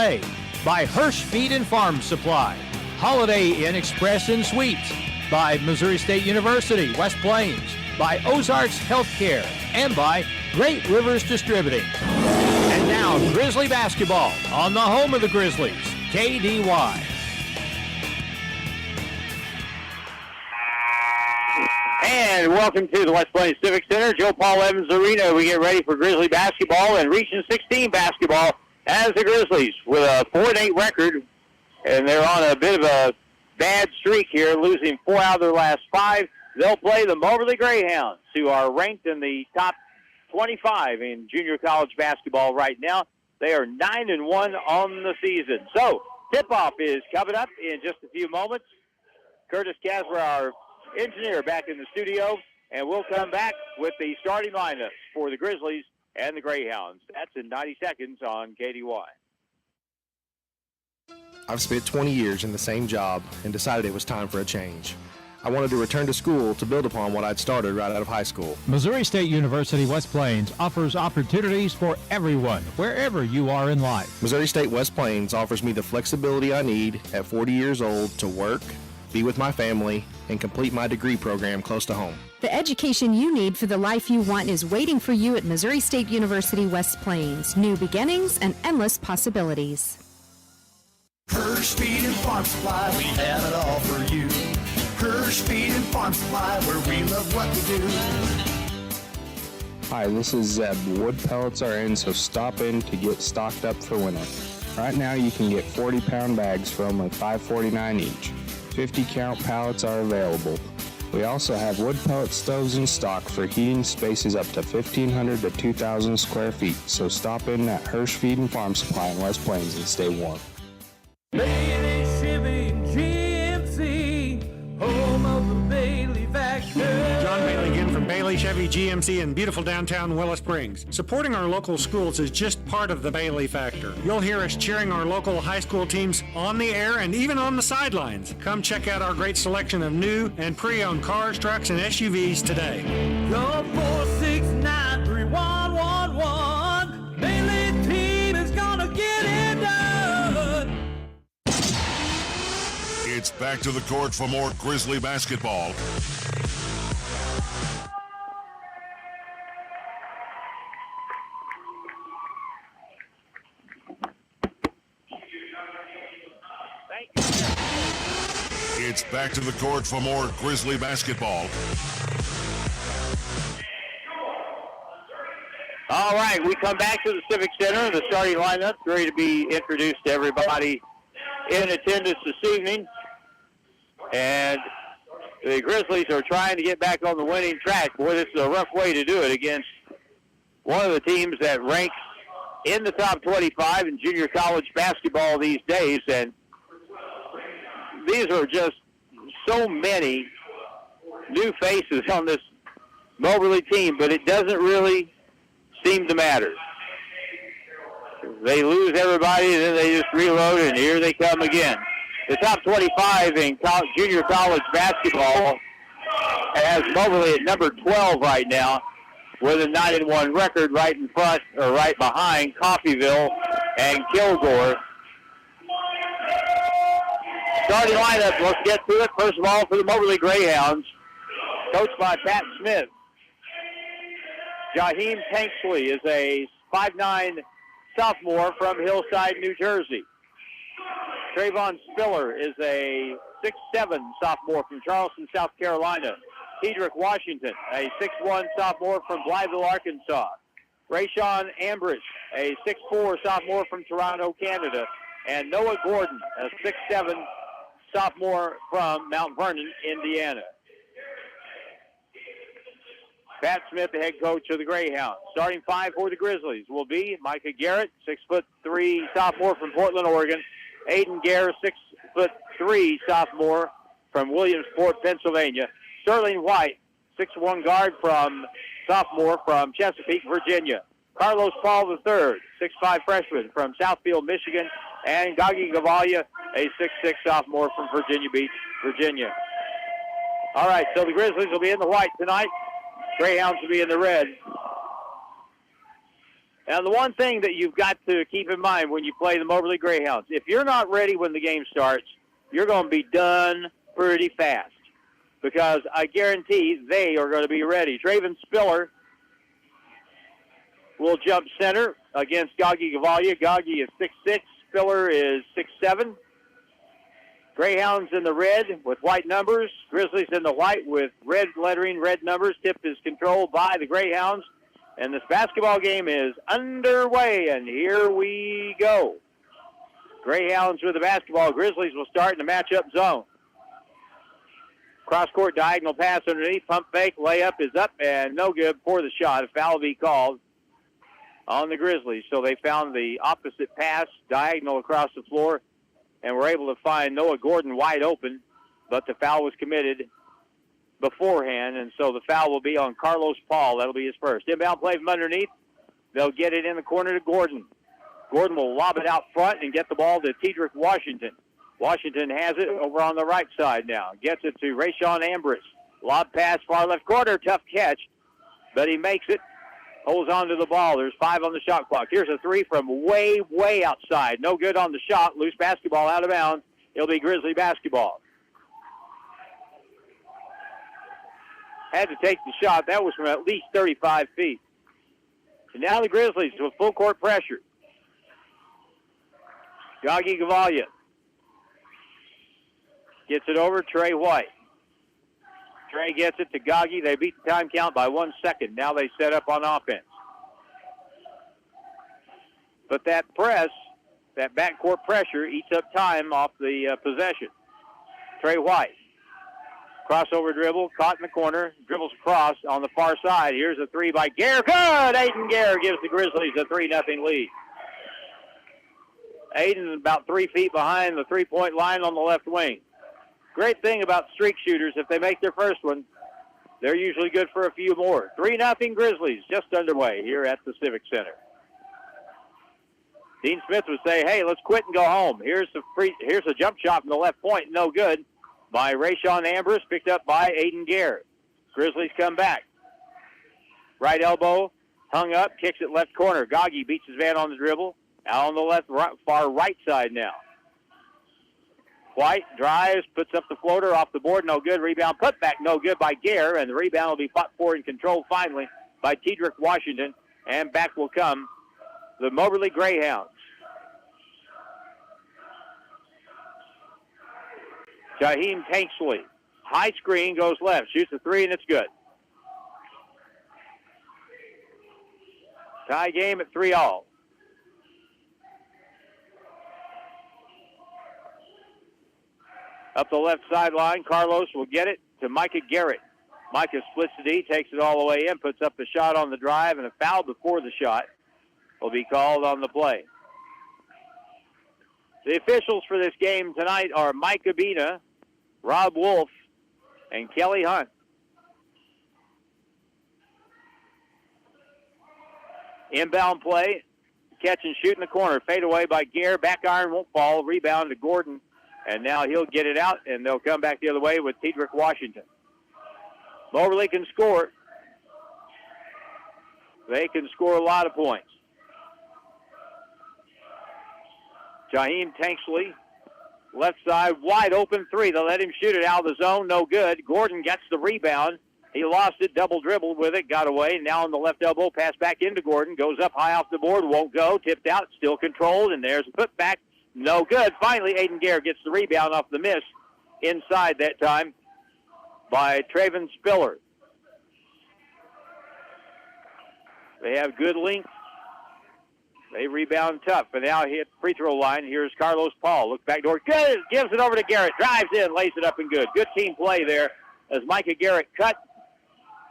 Play, by Hirsch Feed and Farm Supply, Holiday Inn Express and Suites, by Missouri State University, West Plains, by Ozarks Healthcare, and by Great Rivers Distributing. And now, Grizzly basketball on the home of the Grizzlies, KDY. And welcome to the West Plains Civic Center, Joe Paul Evans Arena. We get ready for Grizzly basketball and Region 16 basketball as the Grizzlies with a 4-8 record. And they're on a bit of a bad streak here, losing 4 out of their last 5. They'll play the Moberly Greyhounds, who are ranked in the top 25 in junior college basketball right now. They are 9-1 on the season. So, tip-off is coming up in just a few moments. Curtis Casper, our engineer, back in the studio, and we'll come back with the starting lineups for the Grizzlies and the Greyhounds. That's in 90 seconds on KDY. I've spent 20 years in the same job and decided it was time for a change. I wanted to return to school to build upon what I'd started right out of high school. Missouri State University West Plains offers opportunities for everyone, wherever you are in life. Missouri State West Plains offers me the flexibility I need at 40 years old to work, be with my family, and complete my degree program close to home. The education you need for the life you want is waiting for you at Missouri State University West Plains. New beginnings and endless possibilities. Hirsch Feed and Farm Supply, we have it all for you. Hirsch Feed and Farm Supply, where we love what we do. Hi, this is Zeb. Wood pellets are in, so stop in to get stocked up for winter. Right now you can get 40-pound bags for only $5.49 each. 50-count pallets are available. We also have wood pellet stoves in stock for heating spaces up to 1,500 to 2,000 square feet, so stop in at Hirsch Feed and Farm Supply in West Plains and stay warm. Bailey Shipping GMC, home of the Bailey Factor. John Bailey again from Bailey Chevy GMC in beautiful downtown Willow Springs. Supporting our local schools is just part of the Bailey factor. You'll hear us cheering our local high school teams on the air and even on the sidelines. Come check out our great selection of new and pre-owned cars, trucks, and SUVs today. Call 469-3111. Bailey team is gonna get it done. It's back to the court for more Grizzly basketball. It's back to the court for more Grizzly basketball. All right, we come back to the Civic Center. The starting lineup ready to be introduced to everybody in attendance this evening. And the Grizzlies are trying to get back on the winning track. Boy, this is a rough way to do it against one of the teams that ranks in the top 25 in junior college basketball these days. And these are just so many new faces on this Moberly team, but it doesn't really seem to matter. They lose everybody, and then they just reload, and here they come again. The top 25 in junior college basketball has Moberly at number 12 right now with a 9-1 record, right in front, or right behind Coffeyville and Kilgore. Starting lineup, let's get to it. First of all, for the Moberly Greyhounds, coached by Pat Smith. Jaheim Tanksley is a 5'9" sophomore from Hillside, New Jersey. Trayvon Spiller is a 6'7" sophomore from Charleston, South Carolina. Cedric Washington, a 6'1" sophomore from Blytheville, Arkansas. Rayshawn Ambrish, a 6'4" sophomore from Toronto, Canada. And Noah Gordon, a 6'7" sophomore from Mount Vernon, Indiana. Pat Smith, the head coach of the Greyhounds. Starting 5 for the Grizzlies will be Micah Garrett, 6'3" sophomore from Portland, Oregon. Aiden Gare, 6'3" sophomore from Williamsport, Pennsylvania. Sterling White, 6'1" guard from sophomore from Chesapeake, Virginia. Carlos Paul III, 6'5" freshman from Southfield, Michigan. And Gagi Gavalia, a 6'6" sophomore from Virginia Beach, Virginia. All right, so the Grizzlies will be in the white tonight. Greyhounds will be in the red. Now, the one thing that you've got to keep in mind when you play the Moberly Greyhounds, if you're not ready when the game starts, you're going to be done pretty fast, because I guarantee they are going to be ready. Traven Spiller will jump center against Gagi Gavalia. Gagi is 6'6", Spiller is 6'7". Greyhounds in the red with white numbers. Grizzlies in the white with red lettering, red numbers. Tip is controlled by the Greyhounds. And this basketball game is underway, and here we go. Greyhounds with the basketball. Grizzlies will start in the matchup zone. Cross-court diagonal pass underneath. Pump fake. Layup is up and no good for the shot. A foul will be called on the Grizzlies. So they found the opposite pass diagonal across the floor and were able to find Noah Gordon wide open, but the foul was committed beforehand, and so the foul will be on Carlos Paul. That'll be his first. Inbound play from underneath. They'll get it in the corner to Gordon. Gordon will lob it out front and get the ball to Tedrick Washington. Washington has it over on the right side now. Gets it to Rayshawn Ambrose. Lob pass far left corner. Tough catch, but he makes it. Holds on to the ball. There's 5 on the shot clock. Here's a 3 from way, way outside. No good on the shot. Loose basketball out of bounds. It'll be Grizzly basketball. Had to take the shot. That was from at least 35 feet. And now the Grizzlies with full court pressure. Gagi Gavalia gets it over. Trey White. Trey gets it to Gagi. They beat the time count by 1 second. Now they set up on offense. But that press, that backcourt pressure, eats up time off the possession. Trey White. Crossover dribble, caught in the corner, dribbles across on the far side. Here's a 3 by Gare. Good! Aiden Gare gives the Grizzlies a 3-0 lead. Aiden's about 3 feet behind the three-point line on the left wing. Great thing about streak shooters, if they make their first one, they're usually good for a few more. 3-0 Grizzlies just underway here at the Civic Center. Dean Smith would say, hey, let's quit and go home. Here's a jump shot from the left point, no good, by Rayshawn Ambrose, picked up by Aiden Gare. Grizzlies come back. Right elbow, hung up, kicks it left corner. Gagi beats his man on the dribble. Out on the left, far right side now. White drives, puts up the floater off the board, no good. Rebound, put back, no good by Gare, and the rebound will be fought for and controlled finally by Tedrick Washington, and back will come the Moberly Greyhounds. Jaheim Tanksley, high screen, goes left, shoots a 3, and it's good. Tie game at 3-all. Up the left sideline, Carlos will get it to Micah Garrett. Micah splits the D, takes it all the way in, puts up the shot on the drive, and a foul before the shot will be called on the play. The officials for this game tonight are Mike Abina, Rob Wolf, and Kelly Hunt. Inbound play, catch and shoot in the corner. Fade away by Gare, back iron won't fall, rebound to Gordon. And now he'll get it out, and they'll come back the other way with Tedrick Washington. Moberly can score. They can score a lot of points. Jaheim Tanksley, left side, wide open 3. They'll let him shoot it out of the zone, no good. Gordon gets the rebound. He lost it, double dribbled with it, got away. Now on the left elbow, pass back into Gordon. Goes up high off the board, won't go. Tipped out, still controlled, and there's a putback. No good. Finally, Aiden Gare gets the rebound off the miss inside that time by Traven Spiller. They have good length. They rebound tough, but now hit free throw line. Here's Carlos Paul. Looks back door. Good. Gives it over to Garrett. Drives in, lays it up and good. Good team play there as Micah Garrett cut.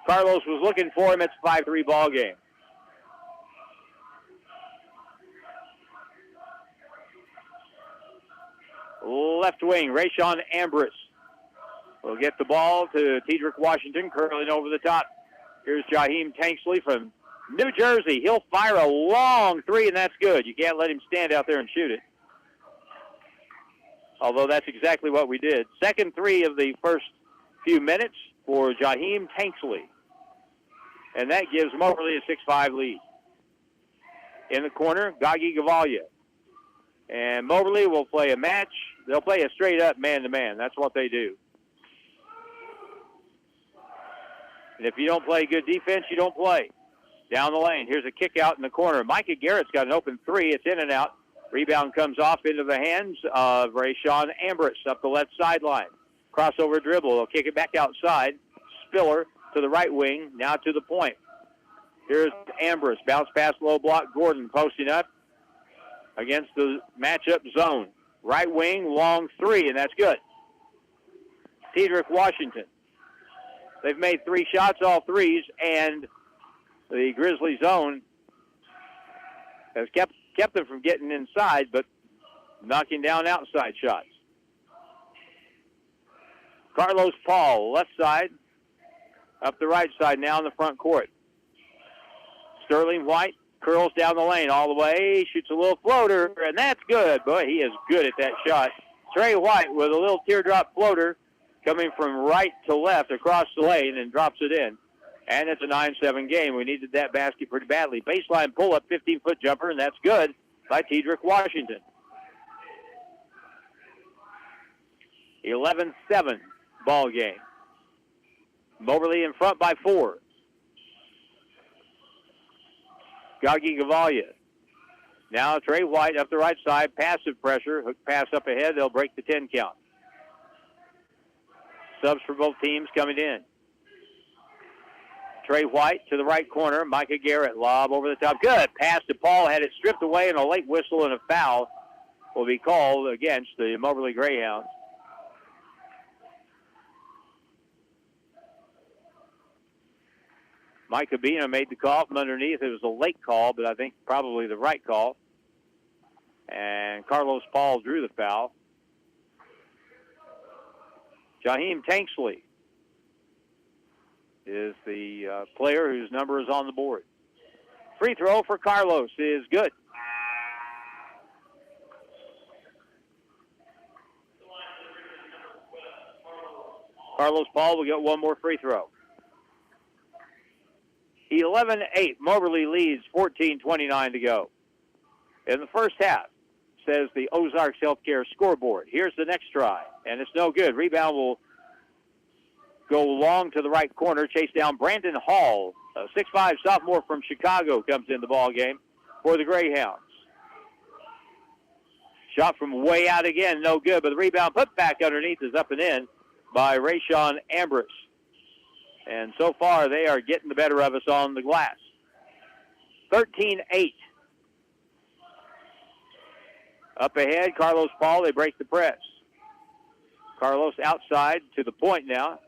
Carlos was looking for him. It's a 5-3 ball game. Left wing, Rayshawn Ambrose will get the ball to Tedrick Washington, curling over the top. Here's Jaheim Tanksley from New Jersey. He'll fire a long 3, and that's good. You can't let him stand out there and shoot it. Although that's exactly what we did. Second 3 of the first few minutes for Jaheim Tanksley. And that gives Moberly a 6-5 lead. In the corner, Gagi Gavalia. And Moberly will play a match. They'll play a straight-up man-to-man. That's what they do. And if you don't play good defense, you don't play. Down the lane, here's a kick out in the corner. Micah Garrett's got an open three. It's in and out. Rebound comes off into the hands of Rayshawn Ambrose up the left sideline. Crossover dribble. They'll kick it back outside. Spiller to the right wing, now to the point. Here's Ambrose. Bounce pass, low block. Gordon posting up against the matchup zone. Right wing, long three, and that's good. Tedrick Washington. They've made 3 shots, all threes, and the Grizzly zone has kept them from getting inside, but knocking down outside shots. Carlos Paul, left side, up the right side now in the front court. Sterling White curls down the lane all the way, shoots a little floater, and that's good. Boy, he is good at that shot. Trey White with a little teardrop floater coming from right to left across the lane and drops it in. And it's a 9-7 game. We needed that basket pretty badly. Baseline pull-up, 15-foot jumper, and that's good by Tedrick Washington. 11-7 ball game. Moberly in front by 4. Gagi Gavalia. Now Trey White up the right side. Passive pressure. Hook pass up ahead. They'll break the 10 count. Subs for both teams coming in. Trey White to the right corner. Micah Garrett, lob over the top. Good. Pass to Paul. Had it stripped away, and a late whistle and a foul will be called against the Moberly Greyhounds. Mike Abina made the call from underneath. It was a late call, but I think probably the right call. And Carlos Paul drew the foul. Jaheim Tanksley is the player whose number is on the board. Free throw for Carlos is good. Carlos Paul will get one more free throw. 11-8. Moberly leads, 14:29 to go. In the first half, says the Ozarks Healthcare scoreboard. Here's the next try, and it's no good. Rebound will go long to the right corner, chase down Brandon Hall, a 6'5" sophomore from Chicago, comes in the ball game for the Greyhounds. Shot from way out again, no good, but the rebound put back underneath is up and in by Rayshawn Ambrose. And so far, they are getting the better of us on the glass. 13-8. Up ahead, Carlos Paul, they break the press. Carlos outside to the point now.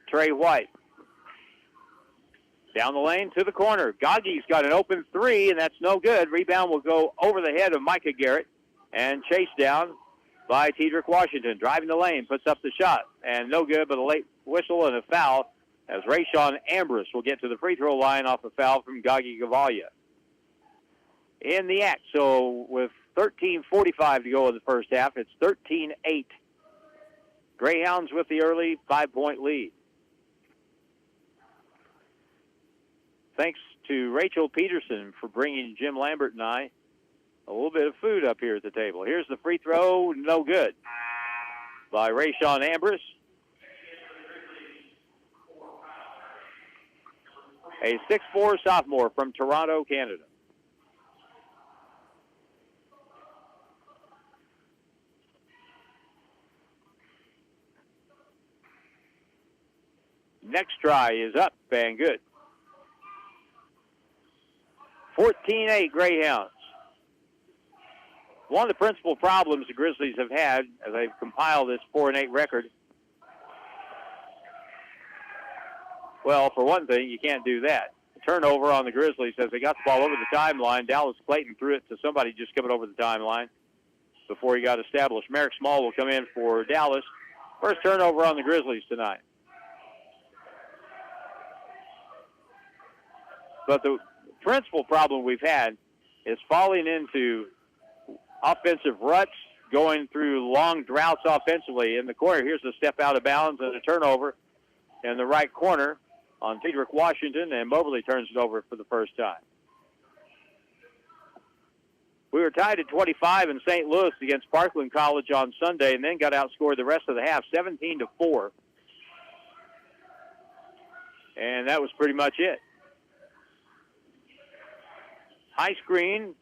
Trey White. Down the lane to the corner. Gagi's got an open three, and that's no good. Rebound will go over the head of Micah Garrett and chased down by Tedrick Washington. Driving the lane, puts up the shot, and no good, but a late whistle and a foul as Rayshawn Ambrose will get to the free throw line off a foul from Gagi Gavalia. In the act, so with 13:45 to go in the first half, it's 13-8. Greyhounds with the early 5-point lead. Thanks to Rachel Peterson for bringing Jim Lambert and I a little bit of food up here at the table. Here's the free throw, no good, by Rayshawn Ambrose. A 6'4" sophomore from Toronto, Canada. Next try is up and good. 14-8 Greyhounds. One of the principal problems the Grizzlies have had as they've compiled this 4-8 record, well, for one thing, you can't do that. The turnover on the Grizzlies as they got the ball over the timeline. Dallas Clayton threw it to somebody just coming over the timeline before he got established. Merrick Small will come in for Dallas. First turnover on the Grizzlies tonight. But the principal problem we've had is falling into offensive ruts, going through long droughts offensively. In the corner, here's a step out of bounds and a turnover in the right corner on Tedrick Washington, and Moberly turns it over for the first time. We were tied at 25 in St. Louis against Parkland College on Sunday, and then got outscored the rest of the half, 17-4. And that was pretty much it. High screen,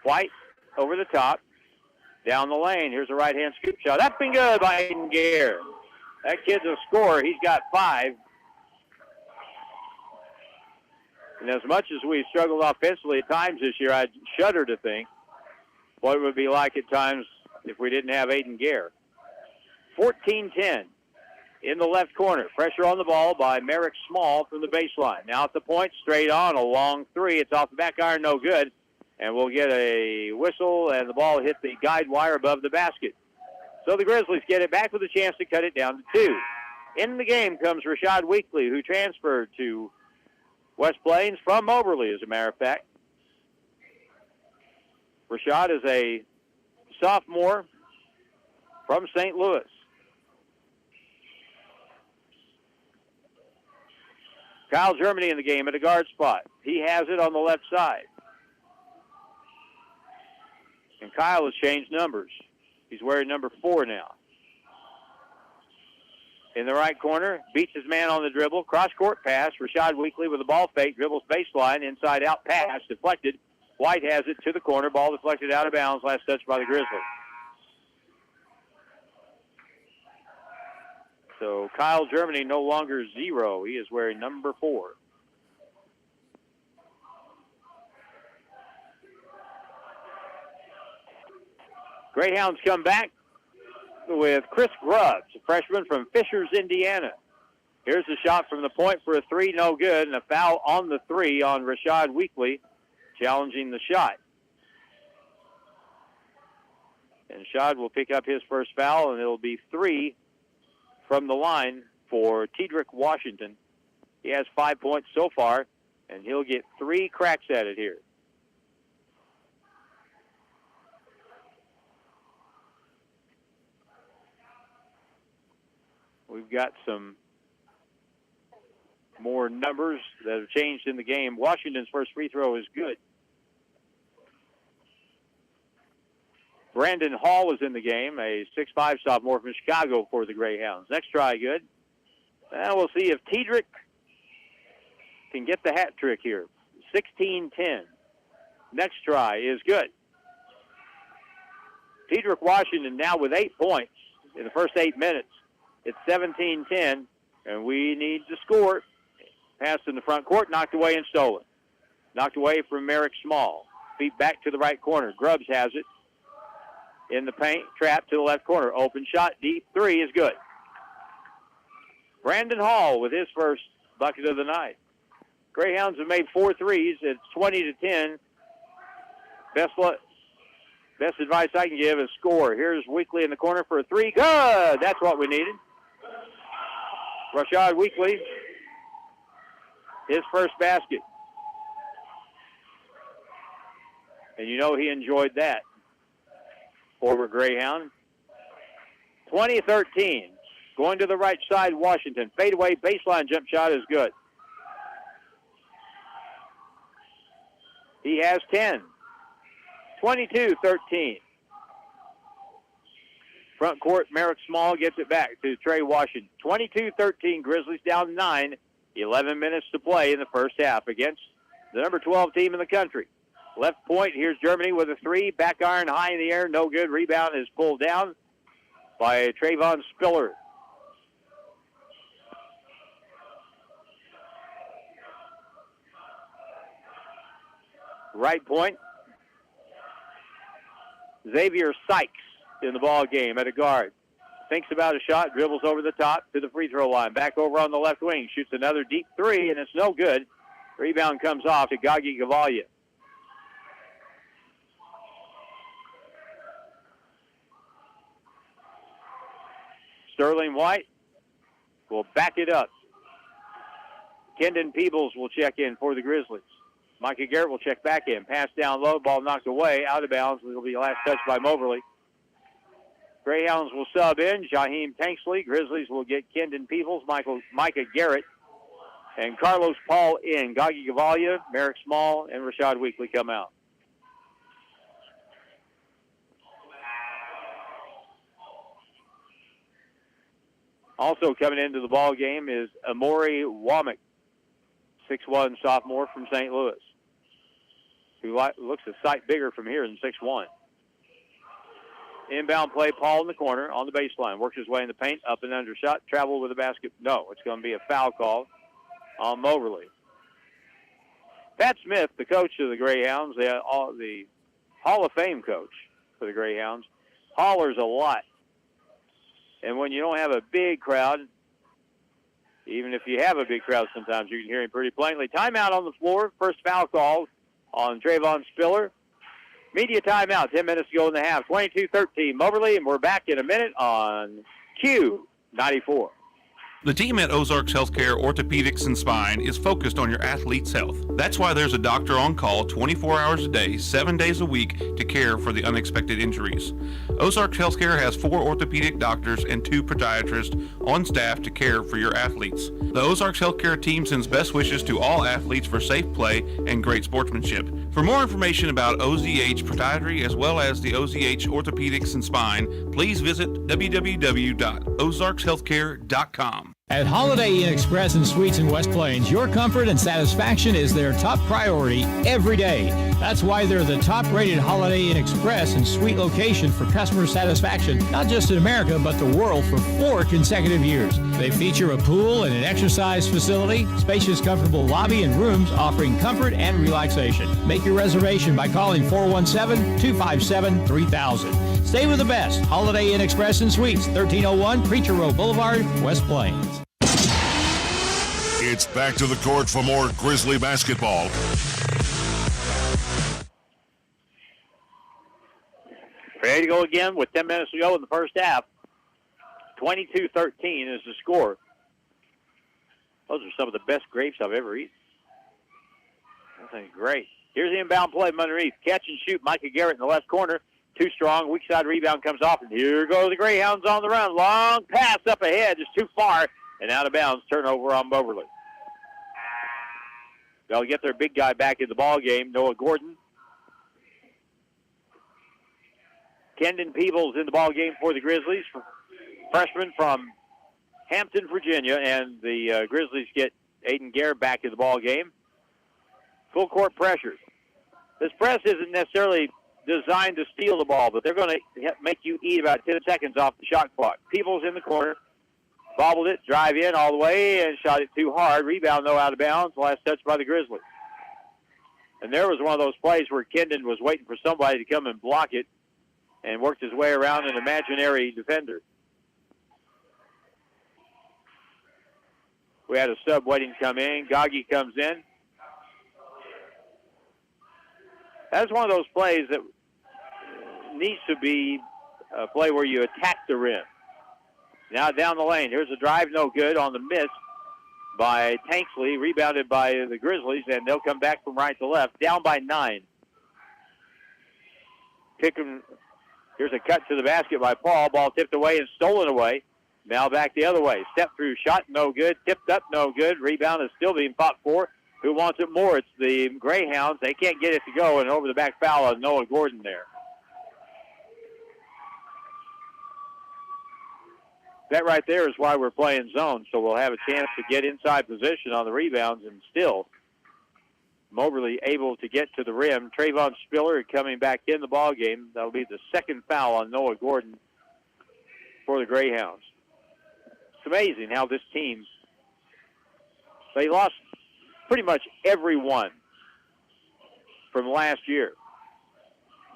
White over the top, down the lane. Here's a right-hand scoop shot. Up and good by Aiden Gare. That kid's a scorer. He's got 5. And as much as we've struggled offensively at times this year, I shudder to think what it would be like at times if we didn't have Aiden Gare. 14-10 in the left corner. Pressure on the ball by Merrick Small from the baseline. Now at the point, straight on, a long 3. It's off the back iron, no good. And we'll get a whistle, and the ball hit the guide wire above the basket. So the Grizzlies get it back with a chance to cut it down to 2. In the game comes Rashad Weekley, who transferred to West Plains from Moberly, as a matter of fact. Rashad is a sophomore from St. Louis. Kyle Germany in the game at a guard spot. He has it on the left side. And Kyle has changed numbers. He's wearing number 4 now. In the right corner, beats his man on the dribble. Cross-court pass. Rashad Weekley with the ball fake. Dribbles baseline. Inside-out pass. Deflected. White has it to the corner. Ball deflected out of bounds. Last touch by the Grizzlies. So Kyle Germany no longer 0. He is wearing number 4. Greyhounds come back with Chris Grubbs, a freshman from Fishers, Indiana. Here's a shot from the point for a 3, no good, and a foul on the 3 on Rashad Weekley, challenging the shot. And Rashad will pick up his first foul, and it'll be 3 from the line for Tedrick Washington. He has 5 points so far, and he'll get 3 cracks at it here. We've got some more numbers that have changed in the game. Washington's first free throw is good. Brandon Hall is in the game, a 6'5" sophomore from Chicago for the Greyhounds. Next try good. And we'll see if Tedrick can get the hat trick here. 16-10. Next try is good. Tedrick Washington now with 8 points in the first 8 minutes. It's 17-10, and we need to score. Pass in the front court, knocked away and stolen. Knocked away from Merrick Small. Feet back to the right corner. Grubbs has it. In the paint, trap to the left corner. Open shot, deep 3 is good. Brandon Hall with his first bucket of the night. Greyhounds have made 4 threes. It's 20-10. Best advice I can give is score. Here's Weekley in the corner for a 3. Good! That's what we needed. Rashad Weekley, his first basket. And you know he enjoyed that. Former Greyhound. 20-13. Going to the right side, Washington. Fadeaway baseline jump shot is good. He has 10. 22-13. Front court, Merrick Small gets it back to Trey Washington. 22-13, Grizzlies down 9. 11 minutes to play in the first half against the number 12 team in the country. Left point, here's Germany with a 3. Back iron high in the air, no good. Rebound is pulled down by Trayvon Spiller. Right point, Xavier Sykes in the ball game at a guard. Thinks about a shot, dribbles over the top to the free throw line. Back over on the left wing, shoots another deep 3, and it's no good. Rebound comes off to Gagi Gavalia. Sterling White will back it up. Kendon Peebles will check in for the Grizzlies. Micah Garrett will check back in. Pass down low, ball knocked away, out of bounds. It'll be the last touch by Moberly. Greyhounds will sub in. Jaheim Tanksley. Grizzlies will get Kendon Peebles, Micah Garrett, and Carlos Paul in. Gagi Gavalia, Merrick Small, and Rashad Weekley come out. Also coming into the ball game is Amori Womack, 6'1" sophomore from St. Louis, who looks a sight bigger from here than 6'1". Inbound play, Paul in the corner on the baseline. Works his way in the paint, up and under shot, travel with the basket. No, it's going to be a foul call on Moberly. Pat Smith, the coach of the Greyhounds, the Hall of Fame coach for the Greyhounds, hollers a lot. And when you don't have a big crowd, even if you have a big crowd sometimes, you can hear him pretty plainly. Timeout on the floor. First foul call on Trayvon Spiller. Media timeout, 10 minutes to go in the half. 22-13 Moberly, and we're back in a minute on Q94. The team at Ozarks Healthcare Orthopedics and Spine is focused on your athlete's health. That's why there's a doctor on call 24 hours a day, 7 days a week to care for the unexpected injuries. Ozarks Healthcare has 4 orthopedic doctors and 2 podiatrists on staff to care for your athletes. The Ozarks Healthcare team sends best wishes to all athletes for safe play and great sportsmanship. For more information about OZH Podiatry as well as the OZH Orthopedics and Spine, please visit www.ozarkshealthcare.com. At Holiday Inn Express and Suites in West Plains, your comfort and satisfaction is their top priority every day. That's why they're the top-rated Holiday Inn Express and Suite location for customer satisfaction, not just in America, but the world for 4 consecutive years. They feature a pool and an exercise facility, spacious, comfortable lobby and rooms offering comfort and relaxation. Make your reservation by calling 417-257-3000. Stay with the best. Holiday Inn Express and Suites, 1301 Preacher Road Boulevard, West Plains. It's back to the court for more Grizzly basketball. Ready to go again with 10 minutes to go in the first half. 22-13 is the score. Those are some of the best grapes I've ever eaten. That thing's great. Here's the inbound play from underneath. Catch and shoot. Micah Garrett in the left corner. Too strong. Weak side rebound comes off. And here go the Greyhounds on the run. Long pass up ahead. Just too far. And out of bounds. Turnover on Moberly. They'll get their big guy back in the ball game. Noah Gordon. Kendon Peebles in the ball game for the Grizzlies. Freshman from Hampton, Virginia. And the Grizzlies get Aiden Garrett back in the ball game. Full court pressure. This press isn't necessarily designed to steal the ball, but they're going to make you eat about 10 seconds off the shot clock. Peebles in the corner. Bobbled it, drive in all the way, and shot it too hard. Rebound, though, out of bounds. Last touch by the Grizzlies. And there was one of those plays where Kendon was waiting for somebody to come and block it and worked his way around an imaginary defender. We had a sub waiting to come in. Gaggi comes in. That's one of those plays that needs to be a play where you attack the rim. Now down the lane. Here's a drive, no good on the miss by Tanksley, rebounded by the Grizzlies, and they'll come back from right to left, down by 9. Here's a cut to the basket by Paul. Ball tipped away and stolen away. Now back the other way. Step through shot, no good. Tipped up, no good. Rebound is still being fought for. Who wants it more? It's the Greyhounds. They can't get it to go, and over the back foul on Noah Gordon there. That right there is why we're playing zone, so we'll have a chance to get inside position on the rebounds, and still Moberly able to get to the rim. Trayvon Spiller coming back in the ball game. That'll be the second foul on Noah Gordon for the Greyhounds. It's amazing how this team, they lost pretty much every one from last year.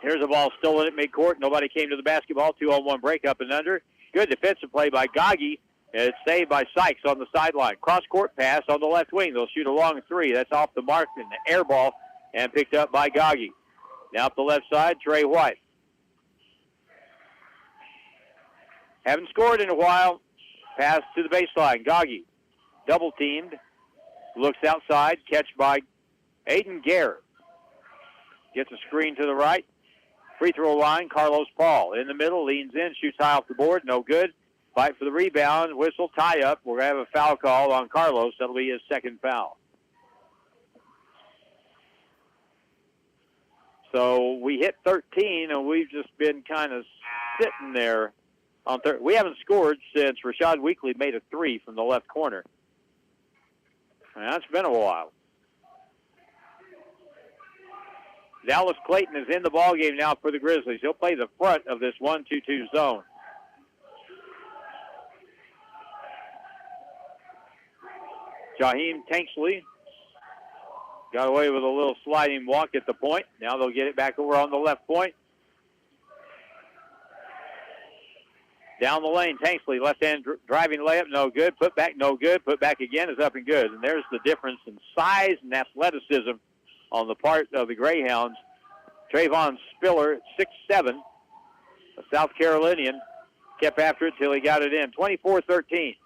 Here's a ball stolen at midcourt. Nobody came to the basketball. 2-on-1 break up and under. Good defensive play by Gaggi. It's saved by Sykes on the sideline. Cross-court pass on the left wing. They'll shoot a long 3. That's off the mark and the air ball and picked up by Gaggi. Now up the left side, Trey White. Haven't scored in a while. Pass to the baseline. Gaggi double-teamed. Looks outside. Catch by Aiden Garrett. Gets a screen to the right. Free throw line, Carlos Paul. In the middle, leans in, shoots high off the board. No good. Fight for the rebound. Whistle, tie up. We're going to have a foul call on Carlos. That'll be his second foul. So we hit 13, and we've just been kind of sitting there on third. We haven't scored since Rashad Weekly made a three from the left corner. And that's been a while. Dallas Clayton is in the ballgame now for the Grizzlies. He'll play the front of this 1-2-2 zone. Jaheim Tanksley got away with a little sliding walk at the point. Now they'll get it back over on the left point. Down the lane, Tanksley, left-hand driving layup, no good. Put back, no good. Put back again is up and good. And there's the difference in size and athleticism on the part of the Greyhounds. Trayvon Spiller, 6'7", a South Carolinian, kept after it till he got it in. 24-13.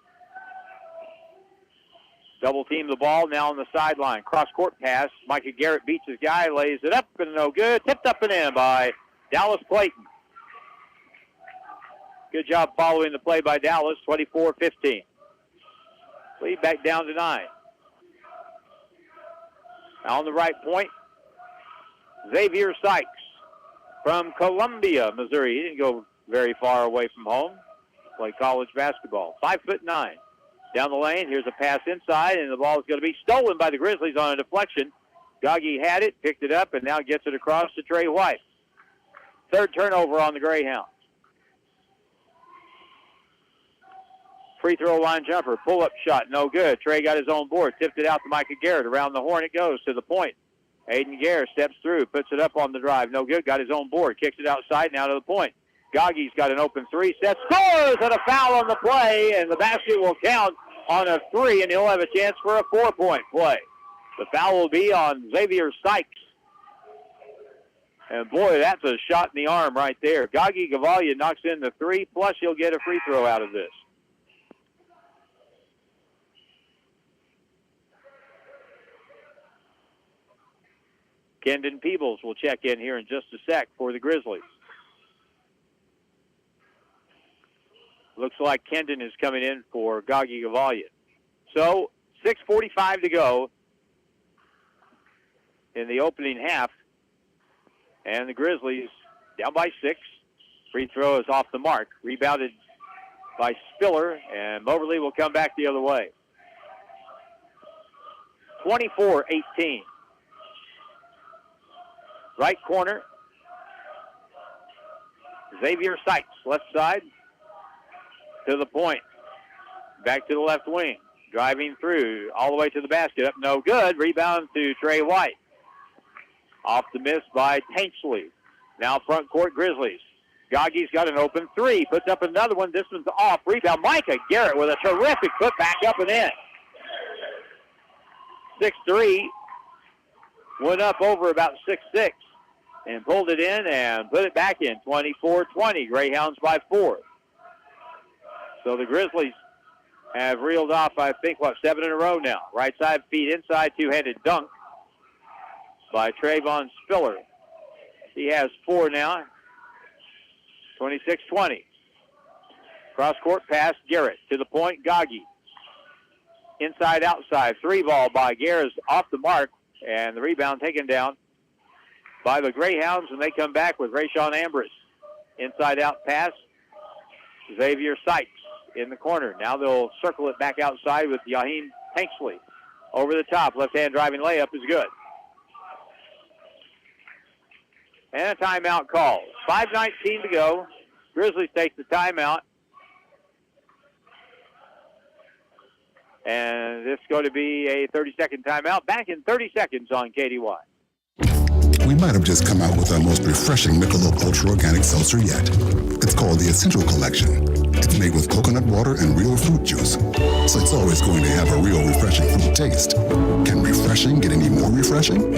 Double team the ball now on the sideline. Cross-court pass. Micah Garrett beats his guy, lays it up and no good. Tipped up and in by Dallas Clayton. Good job following the play by Dallas, 24-15. Lead back down to 9. Now on the right point, Xavier Sykes from Columbia, Missouri. He didn't go very far away from home. Play college basketball. 5'9". Down the lane, here's a pass inside, and the ball is going to be stolen by the Grizzlies on a deflection. Gaggi had it, picked it up, and now gets it across to Trey White. Third turnover on the Greyhounds. Free throw line jumper, pull-up shot, no good. Trey got his own board, tipped it out to Micah Garrett. Around the horn it goes to the point. Aiden Garrett steps through, puts it up on the drive, no good. Got his own board, kicks it outside, now to the point. Gaggi's got an open three, set, scores, and a foul on the play, and the basket will count on a three, and he'll have a chance for a 4-point play. The foul will be on Xavier Sykes. And boy, that's a shot in the arm right there. Gaggi Gavalia knocks in the three, plus he'll get a free throw out of this. Kendon Peebles will check in here in just a sec for the Grizzlies. Looks like Kendon is coming in for Gaggi Gavalia. So, 6:45 to go in the opening half. And the Grizzlies down by 6. Free throw is off the mark. Rebounded by Spiller, and Moberly will come back the other way. 24-18. Right corner. Xavier Sykes, left side. To the point. Back to the left wing. Driving through all the way to the basket. Up no good. Rebound to Trey White. Off the miss by Tanksley. Now front court Grizzlies. Gaggi's got an open three. Puts up another one. This one's off. Rebound. Micah Garrett with a terrific put back up and in. 6'3". Went up over about 6'6". And pulled it in and put it back in. 24-20. Greyhounds by 4. So the Grizzlies have reeled off, I think, 7 in a row now. Right side feed inside, two-handed dunk by Trayvon Spiller. He has 4 now. 26-20. Cross-court pass, Garrett. To the point, Gaggi. Inside, outside. 3 ball by Garrett off the mark. And the rebound taken down by the Greyhounds. And they come back with Rayshawn Ambrose. Inside-out pass. Xavier Sykes in the corner. Now they'll circle it back outside with Jaheim Tanksley. Over the top. Left-hand driving layup is good. And a timeout call. 5:19 to go. Grizzlies take the timeout. And this is going to be a 30-second timeout. Back in 30 seconds on KDY. We might have just come out with our most refreshing Michelob Ultra Organic Seltzer yet. It's called the Essential Collection. It's made with coconut water and real fruit juice, so it's always going to have a real refreshing fruit taste. Can refreshing get any more refreshing?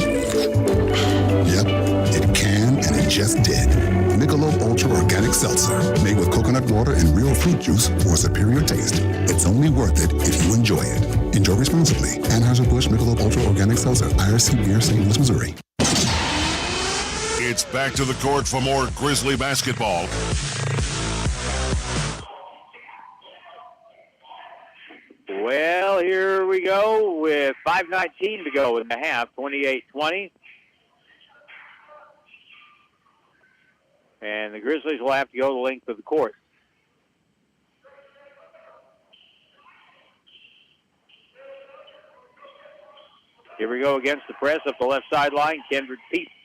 Yep, it can, and it just did. Michelob Ultra Organic Seltzer, made with coconut water and real fruit juice for a superior taste. It's only worth it if you enjoy it. Enjoy responsibly. Anheuser-Busch Michelob Ultra Organic Seltzer, IRC Beer, St. Louis, Missouri. It's back to the court for more Grizzly basketball. Well, here we go with 5:19 to go in the half, 28-20. And the Grizzlies will have to go the length of the court. Here we go against the press up the left sideline. Kendrick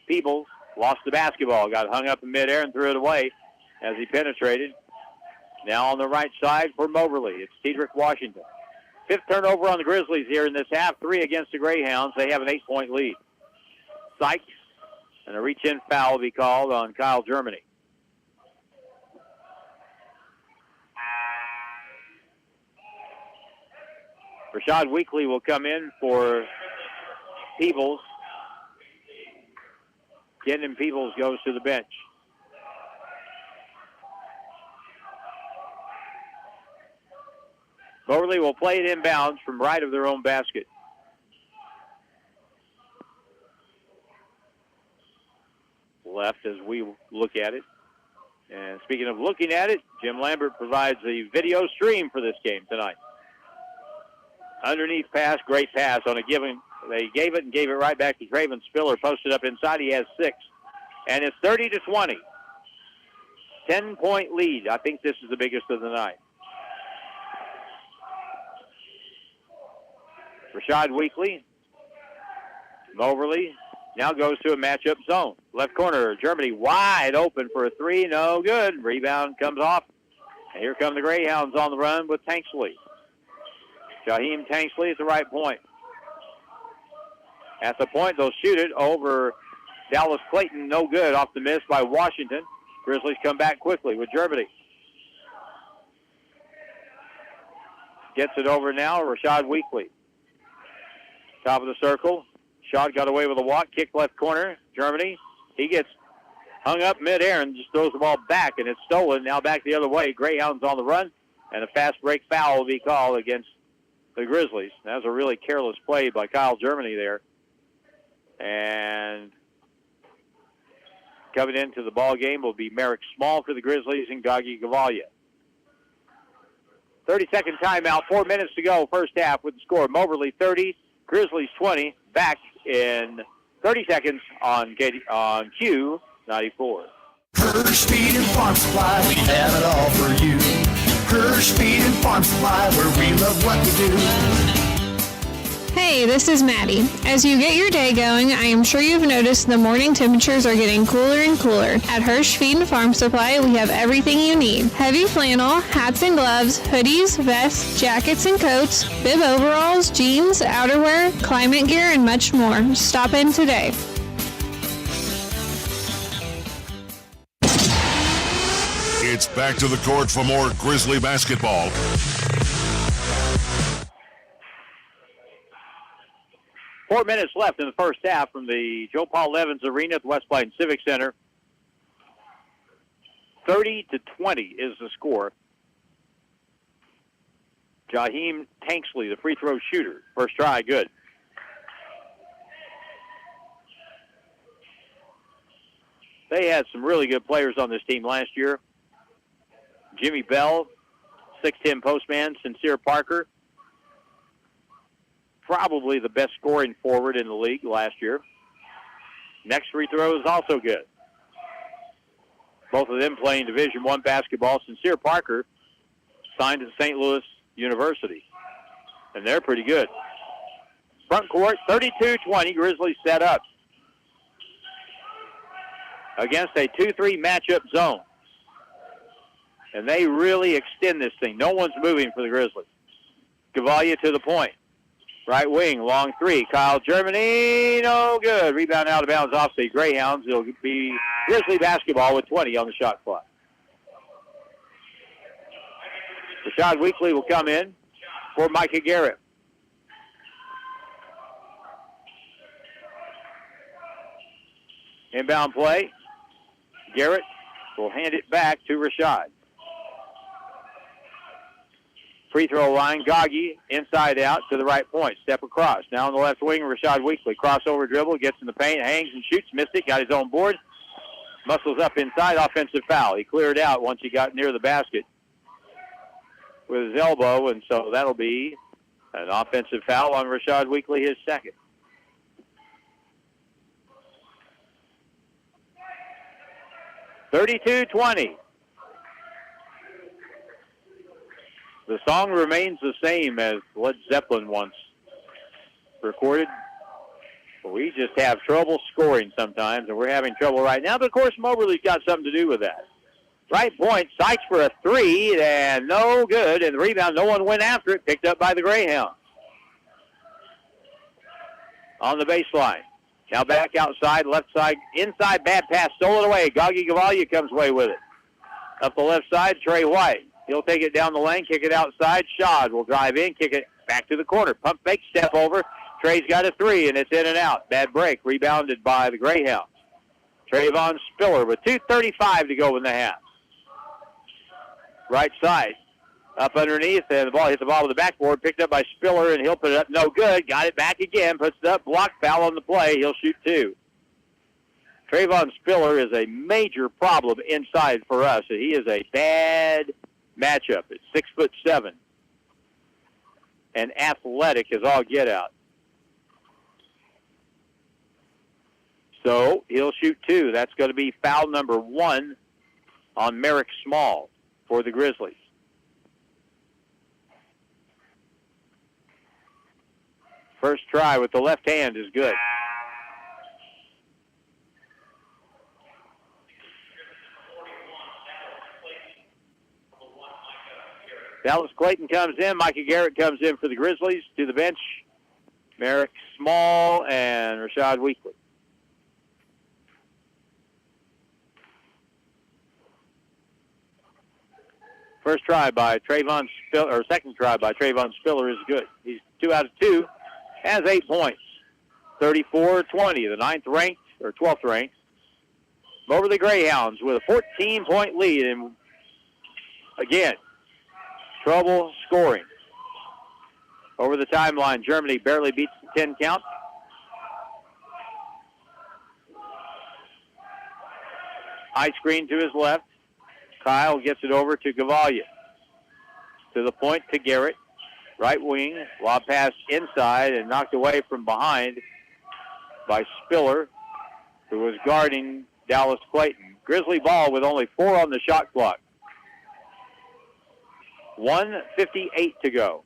Peebles lost the basketball, got hung up in midair and threw it away as he penetrated. Now on the right side for Moberly. It's Cedric Washington. 5th turnover on the Grizzlies here in this half. 3 against the Greyhounds. They have an 8-point lead. Sykes, and a reach-in foul will be called on Kyle Germany. Rashad Weekly will come in for Peebles. Kendon Peebles goes to the bench. Moberly will play it inbounds from right of their own basket. Left as we look at it. And speaking of looking at it, Jim Lambert provides the video stream for this game tonight. Underneath pass, great pass on a given. They gave it and gave it right back to Draven Spiller. Posted up inside. He has 6. And it's 30-20. 10-point lead. I think this is the biggest of the night. Rashad Weekly. Moberly now goes to a matchup zone. Left corner, Germany wide open for a 3. No good. Rebound comes off. And here come the Greyhounds on the run with Tanksley. Jaheim Tanksley at the right point. At the point, they'll shoot it over Dallas Clayton. No good off the miss by Washington. Grizzlies come back quickly with Germany. Gets it over now, Rashad Weekly. Top of the circle. Shot got away with a walk. Kick left corner. Germany. He gets hung up midair and just throws the ball back, and it's stolen. Now back the other way. Greyhounds on the run, and a fast break foul will be called against the Grizzlies. That was a really careless play by Kyle Germany there. And coming into the ball game will be Merrick Small for the Grizzlies and Gagi Gavalia. 30-second timeout, 4 minutes to go, first half with the score. Moberly 30, Grizzlies 20. Back in 30 seconds on Q94. Hirsch Feed and Farm Supply, we have it all for you. Hirsch Feed and Farm Supply, where we love what we do. Hey, this is Maddie. As you get your day going, I am sure you've noticed the morning temperatures are getting cooler and cooler. At Hirsch Feed and Farm Supply, we have everything you need. Heavy flannel, hats and gloves, hoodies, vests, jackets and coats, bib overalls, jeans, outerwear, climate gear, and much more. Stop in today. It's back to the court for more Grizzly basketball. Four minutes left in the first half from the Joe Paul Evans Arena at the West Plains Civic Center. 30-20 is the score. Jaheim Tanksley, the free throw shooter. First try, good. They had some really good players on this team last year. Jimmy Bell, 6'10" postman, Sincere Parker. Probably the best scoring forward in the league last year. Next free throw is also good. Both of them playing Division I basketball. Sincere Parker signed at St. Louis University, and they're pretty good. Front court, 32-20, Grizzlies set up against a 2-3 matchup zone. And they really extend this thing. No one's moving for the Grizzlies. Gavalia to the point. Right wing, long three. Kyle Germany, no good. Rebound out of bounds off the Greyhounds. It'll be Grizzly basketball with 20 on the shot clock. Rashad Weekly will come in for Micah Garrett. Inbound play. Garrett will hand it back to Rashad. Free throw line, Gagi, inside out to the right point. Step across. Now on the left wing, Rashad Weekly. Crossover dribble, gets in the paint, hangs and shoots. Missed it, got his own board. Muscles up inside, offensive foul. He cleared out once he got near the basket with his elbow, and so that'll be an offensive foul on Rashad Weekly, his second. (32-20). The song remains the same as Led Zeppelin once recorded. We just have trouble scoring sometimes, and we're having trouble right now. But, of course, Moberly's got something to do with that. Right point, Sykes for a three, and no good. And the rebound, no one went after it, picked up by the Greyhounds. On the baseline. Now back outside, left side, inside, bad pass, stolen away. Gagi Gavalia comes away with it. Up the left side, Trey White. He'll take it down the lane, kick it outside. Shad will drive in, kick it back to the corner. Pump fake, step over. Trey's got a three, and it's in and out. Bad break, rebounded by the Greyhounds. Trayvon Spiller with 2:35 to go in the half. Right side, up underneath, and the ball hit the bottom of the backboard, picked up by Spiller, and he'll put it up. No good. Got it back again, puts it up, block foul on the play. He'll shoot two. Trayvon Spiller is a major problem inside for us. He is a bad matchup. It's 6'7", and athletic as all get out. So he'll shoot two. That's going to be foul number 1 on Merrick Small for the Grizzlies. First try with the left hand is good. Dallas Clayton comes in. Micah Garrett comes in for the Grizzlies to the bench. Merrick Small and Rashad Weekly. First try by Trayvon Spiller, or second try by Trayvon Spiller is good. He's 2 out of 2, has 8 points. 34-20, the 9th ranked, or 12th ranked. Moberly Greyhounds with a 14-point lead, and again, trouble scoring. Over the timeline, Germany barely beats the 10 count. High screen to his left. Kyle gets it over to Gavalia. To the point to Garrett. Right wing. Lob pass inside and knocked away from behind by Spiller, who was guarding Dallas Clayton. Grizzly ball with only 4 on the shot clock. 1:58 to go.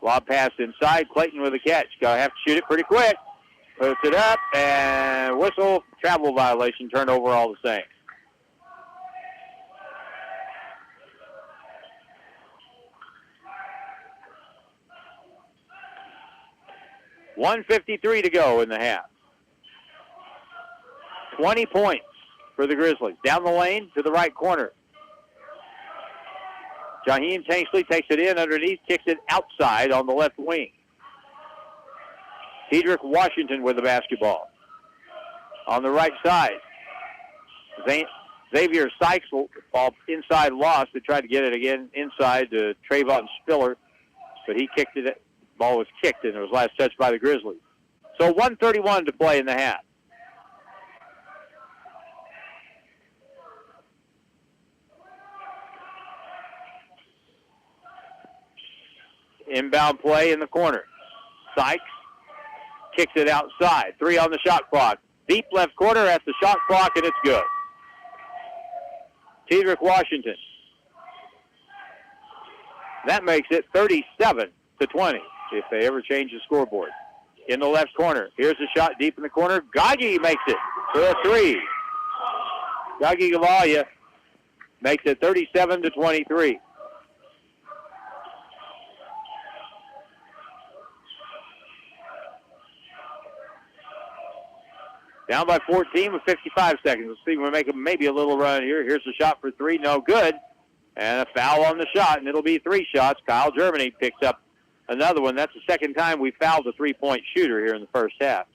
Lob pass inside. Clayton with a catch. Going to have to shoot it pretty quick. Puts it up, and whistle, travel violation, turnover all the same. $1:53 to go in the half. 20 points for the Grizzlies. Down the lane to the right corner. Jaheim Tanksley takes it in underneath, kicks it outside on the left wing. Cedric Washington with the basketball. On the right side, Xavier Sykes ball inside lost. They tried to get it again inside to Trayvon Spiller, but he kicked it. Ball was kicked, and it was last touched by the Grizzlies. So 1:31 to play in the half. Inbound play in the corner. Sykes kicks it outside. 3 on the shot clock. Deep left corner at the shot clock, and it's good. Cedric Washington. That makes it 37-20 if they ever change the scoreboard. In the left corner. Here's a shot deep in the corner. Gagi makes it for a 3. Gagi Gavalia makes it 37-23. Down by 14 with 55 seconds. Let's see if we make maybe a little run here. Here's a shot for 3. No good. And a foul on the shot, and it'll be 3 shots. Kyle Germany picks up another one. That's the second time we fouled a 3-point shooter here in the first half.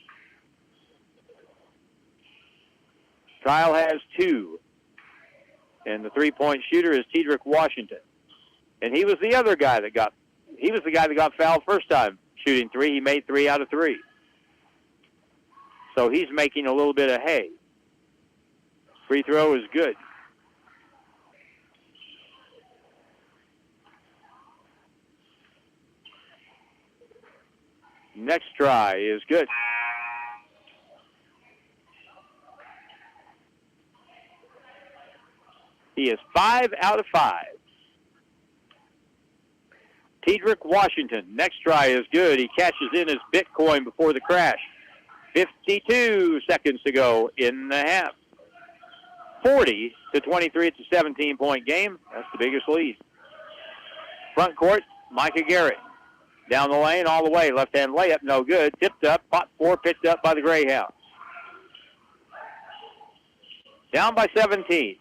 Kyle has 2. And the 3-point shooter is Cedric Washington. And he was the other guy that got fouled first time shooting 3. He made 3 out of 3. So he's making a little bit of hay. Free throw is good. Next try is good. He is 5 out of 5. Tedrick Washington. Next try is good. He catches in his Bitcoin before the crash. 52 seconds to go in the half. 40-23. It's a 17-point game. That's the biggest lead. Front court, Micah Garrett. Down the lane, all the way. Left-hand layup, no good. Tipped up, pot 4, picked up by the Greyhounds. Down by 17.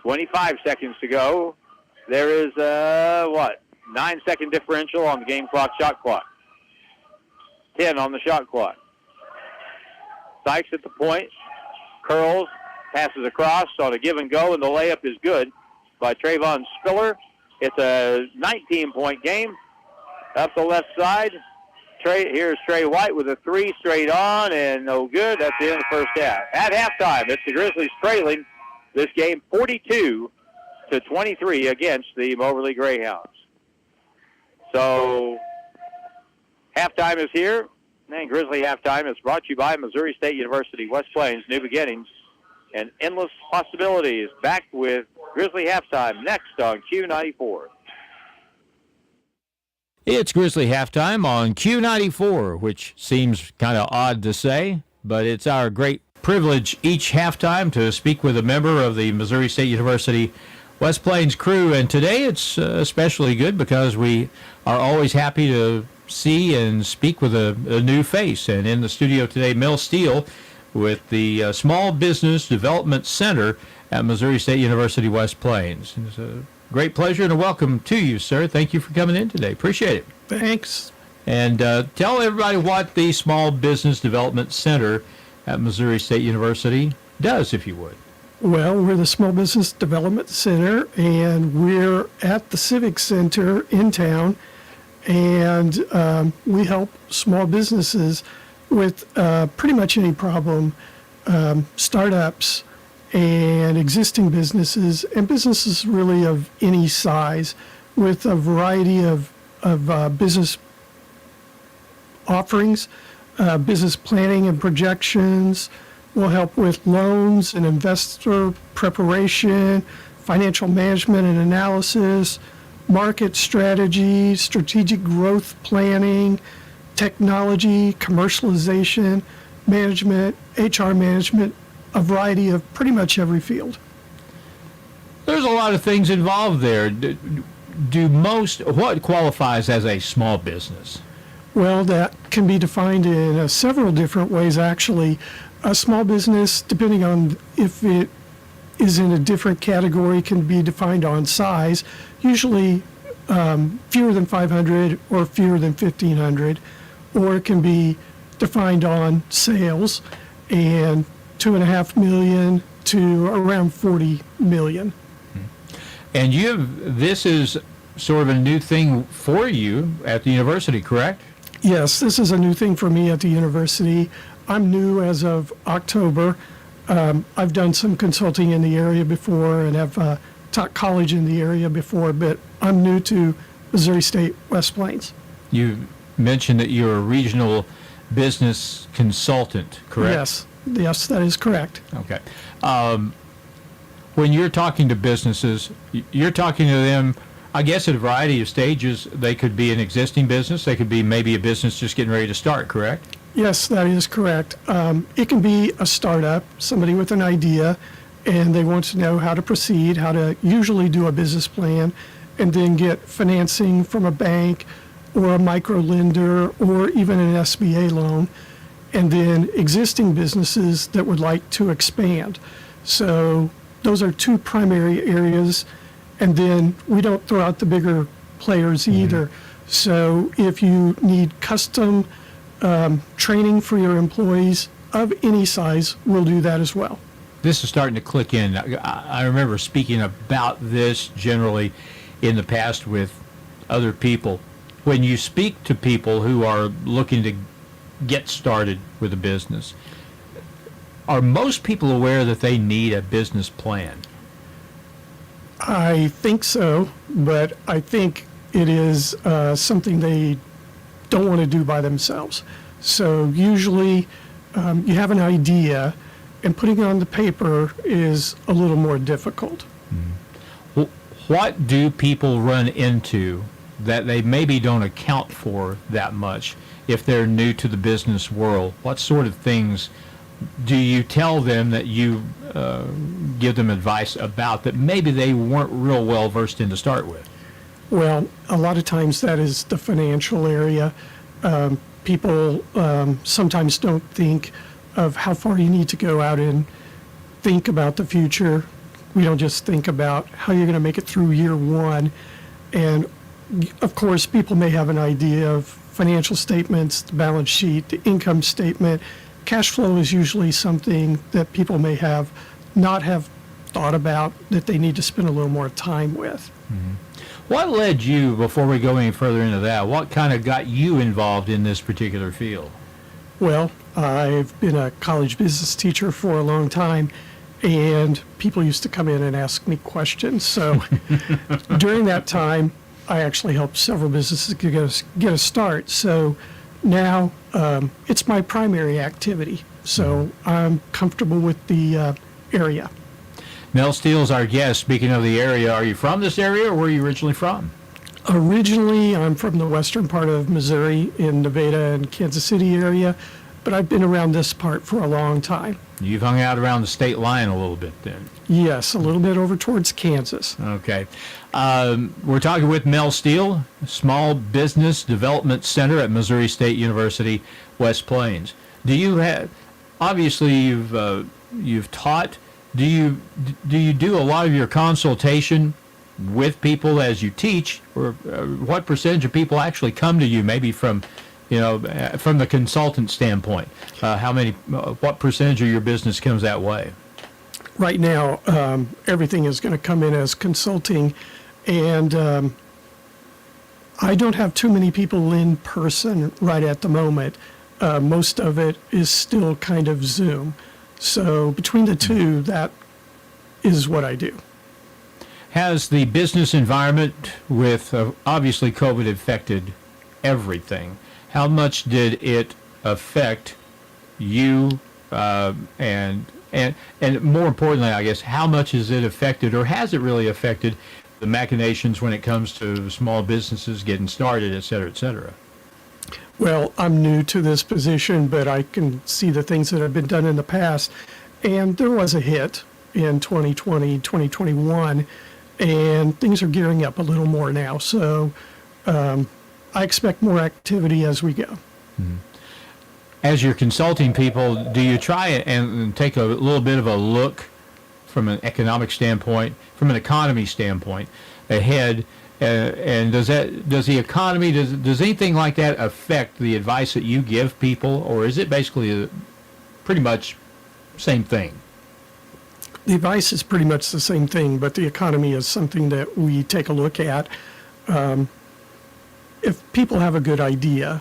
$25 seconds to go. There is, 9-second differential on the game clock, shot clock. 10 on the shot clock. Sykes at the point. Curls, passes across on a give and go, and the layup is good by Trayvon Spiller. It's a 19-point game. Up the left side. Here's Trey White with a 3 straight on, and no good. That's the end of the first half. At halftime, it's the Grizzlies trailing this game 42-23 against the Moberly Greyhounds. So halftime is here. And Grizzly halftime is brought to you by Missouri State University, West Plains, New Beginnings, and Endless Possibilities. Back with Grizzly halftime next on Q94. It's Grizzly halftime on Q94, which seems kind of odd to say, but it's our great privilege each halftime to speak with a member of the Missouri State University West Plains crew, and today it's especially good because we are always happy to see and speak with a new face. And in the studio today, Mel Steele with the Small Business Development Center at Missouri State University West Plains. It's a great pleasure and a welcome to you, sir. Thank you for coming in today. Appreciate it. Thanks. And tell everybody what the Small Business Development Center at Missouri State University does, if you would. Well, we're the Small Business Development Center, and we're at the Civic Center in town, and we help small businesses with pretty much any problem, startups and existing businesses, and businesses really of any size, with a variety of business offerings, business planning and projections. We'll help with loans and investor preparation, financial management and analysis, market strategy, strategic growth planning, technology, commercialization, management, HR management, a variety of pretty much every field. There's a lot of things involved there. What qualifies as a small business? Well, that can be defined in several different ways, actually. A small business, depending on if it is in a different category, can be defined on size, usually fewer than 500 or fewer than 1,500, or it can be defined on sales, and $2.5 million to around 40 million. And this is sort of a new thing for you at the university, correct? Yes, this is a new thing for me at the university. I'm new as of October. I've done some consulting in the area before and have taught college in the area before, but I'm new to Missouri State West Plains. You mentioned that you're a regional business consultant, correct? Yes, that is correct. Okay. When you're talking to businesses, you're talking to them, I guess, at a variety of stages. They could be an existing business. They could be maybe a business just getting ready to start, correct? Yes, that is correct. It can be a startup, somebody with an idea, and they want to know how to proceed, how to usually do a business plan, and then get financing from a bank or a micro lender or even an SBA loan, and then existing businesses that would like to expand. So those are two primary areas, and then we don't throw out the bigger players either. So if you need custom training for your employees of any size, we'll do that as well. This is starting to click in. I remember speaking about this generally in the past with other people. When you speak to people who are looking to get started with a business, are most people aware that they need a business plan? I think so, but I think it is something they don't want to do by themselves. So usually you have an idea, and putting it on the paper is a little more difficult. Well, what do people run into that they maybe don't account for that much if they're new to the business world? What sort of things do you tell them that you give them advice about that maybe they weren't real well versed in to start with? Well, a lot of times that is the financial area. People sometimes don't think of how far you need to go out and think about the future. We don't just think about how you're going to make it through year one. And of course, people may have an idea of financial statements, the balance sheet, the income statement. Cash flow is usually something that people may not have thought about, that they need to spend a little more time with. Mm-hmm. What led you, before we go any further into that, what kind of got you involved in this particular field? Well, I've been a college business teacher for a long time, and people used to come in and ask me questions. So during that time, I actually helped several businesses get a start. So now it's my primary activity. So I'm comfortable with the area. Mel Steele's our guest. Speaking of the area, are you from this area, or where are you originally from? Originally, I'm from the western part of Missouri, in Nevada and Kansas City area, but I've been around this part for a long time. You've hung out around the state line a little bit then. Yes, a little bit over towards Kansas. Okay. We're talking with Mel Steele, Small Business Development Center at Missouri State University, West Plains. Do you have, obviously you've taught, do you do a lot of your consultation with people as you teach, or what percentage of people actually come to you, maybe from the consultant standpoint? What percentage of your business comes that way? Right now, everything is going to come in as consulting, and I don't have too many people in person right at the moment. Most of it is still kind of Zoom. So between the two, that is what I do. Has the business environment with obviously COVID affected everything? How much did it affect you, and more importantly, I guess, how much has it affected, or has it really affected, the machinations when it comes to small businesses getting started, et cetera, et cetera? Well, I'm new to this position, but I can see the things that have been done in the past. And there was a hit in 2020, 2021, and things are gearing up a little more now. So I expect more activity as we go. Mm-hmm. As you're consulting people, do you try and take a little bit of a look from an economic standpoint, from an economy standpoint, ahead? And does the economy, does anything like that affect the advice that you give people, or is it basically pretty much same thing? The advice is pretty much the same thing, but the economy is something that we take a look at. If people have a good idea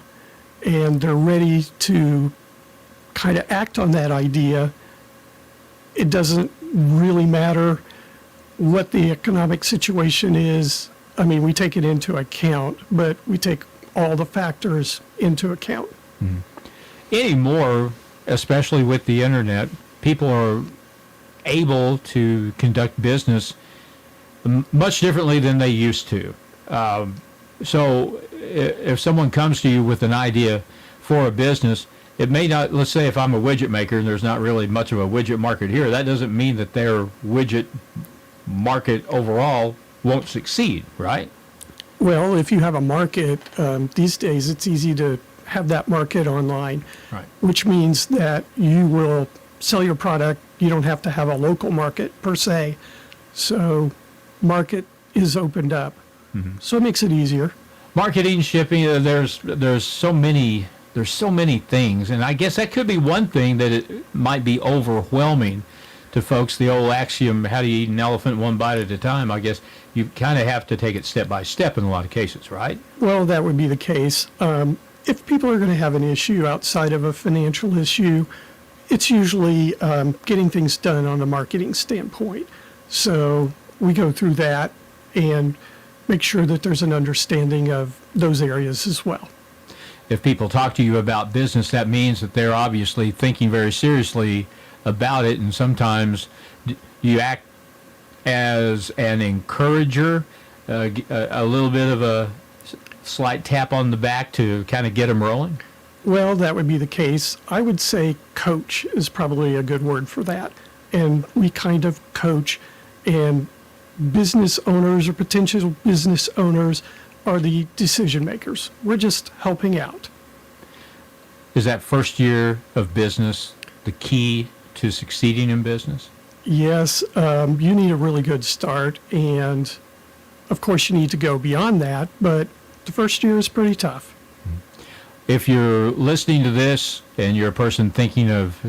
and they're ready to kind of act on that idea, it doesn't really matter what the economic situation is. I mean, we take it into account, but we take all the factors into account. Mm-hmm. Anymore, especially with the internet, people are able to conduct business much differently than they used to. So if someone comes to you with an idea for a business, it may not, let's say if I'm a widget maker and there's not really much of a widget market here, that doesn't mean that their widget market overall won't succeed, right? Well, if you have a market, these days it's easy to have that market online, right, which means that you will sell your product. You don't have to have a local market per se. So market is opened up. Mm-hmm. So it makes it easier. Marketing, shipping, there's so many things, and I guess that could be one thing that it might be overwhelming to folks. The old axiom, how do you eat an elephant one bite at a time? I guess you kind of have to take it step by step in a lot of cases, right? Well, that would be the case. If people are going to have an issue outside of a financial issue, it's usually getting things done on a marketing standpoint. So we go through that and make sure that there's an understanding of those areas as well. if people talk to you about business, that means that they're obviously thinking very seriously about it, and sometimes you act as an encourager, a little bit of a slight tap on the back to kind of get them rolling? Well, that would be the case. I would say coach is probably a good word for that. And we kind of coach, and business owners or potential business owners are the decision makers. We're just helping out. Is that first year of business the key to succeeding in business? Yes, you need a really good start, and of course you need to go beyond that, but the first year is pretty tough. If you're listening to this and you're a person thinking of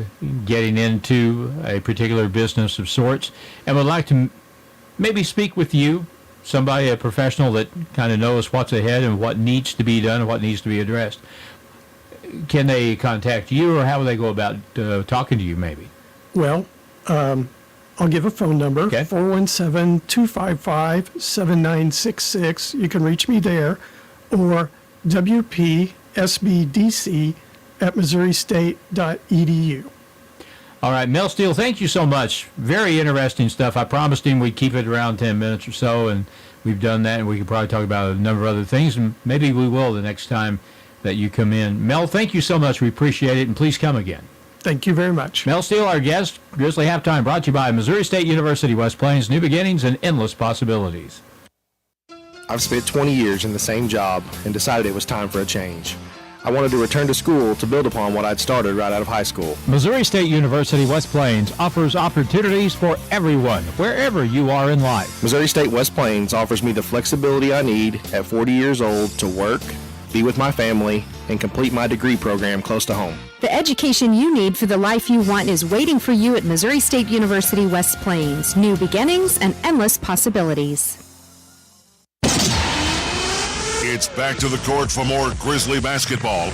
getting into a particular business of sorts and would like to maybe speak with you, somebody, a professional that kind of knows what's ahead and what needs to be done and what needs to be addressed, can they contact you, or how will they go about talking to you maybe? Well, I'll give a phone number, okay. 417-255-7966. You can reach me there, or wpsbdc@missouristate.edu. All right, Mel Steele, thank you so much. Very interesting stuff. I promised him we'd keep it around 10 minutes or so, and we've done that, and we could probably talk about a number of other things, and maybe we will the next time that you come in. Mel, thank you so much. We appreciate it, and please come again. Thank you very much. Mel Steele, our guest. Grizzly Halftime brought to you by Missouri State University, West Plains. New beginnings and endless possibilities. I've spent 20 years in the same job and decided it was time for a change. I wanted to return to school to build upon what I'd started right out of high school. Missouri State University, West Plains offers opportunities for everyone, wherever you are in life. Missouri State West Plains offers me the flexibility I need at 40 years old to work, be with my family, and complete my degree program close to home. The education you need for the life you want is waiting for you at Missouri State University, West Plains. New beginnings and endless possibilities. It's back to the court for more Grizzly basketball.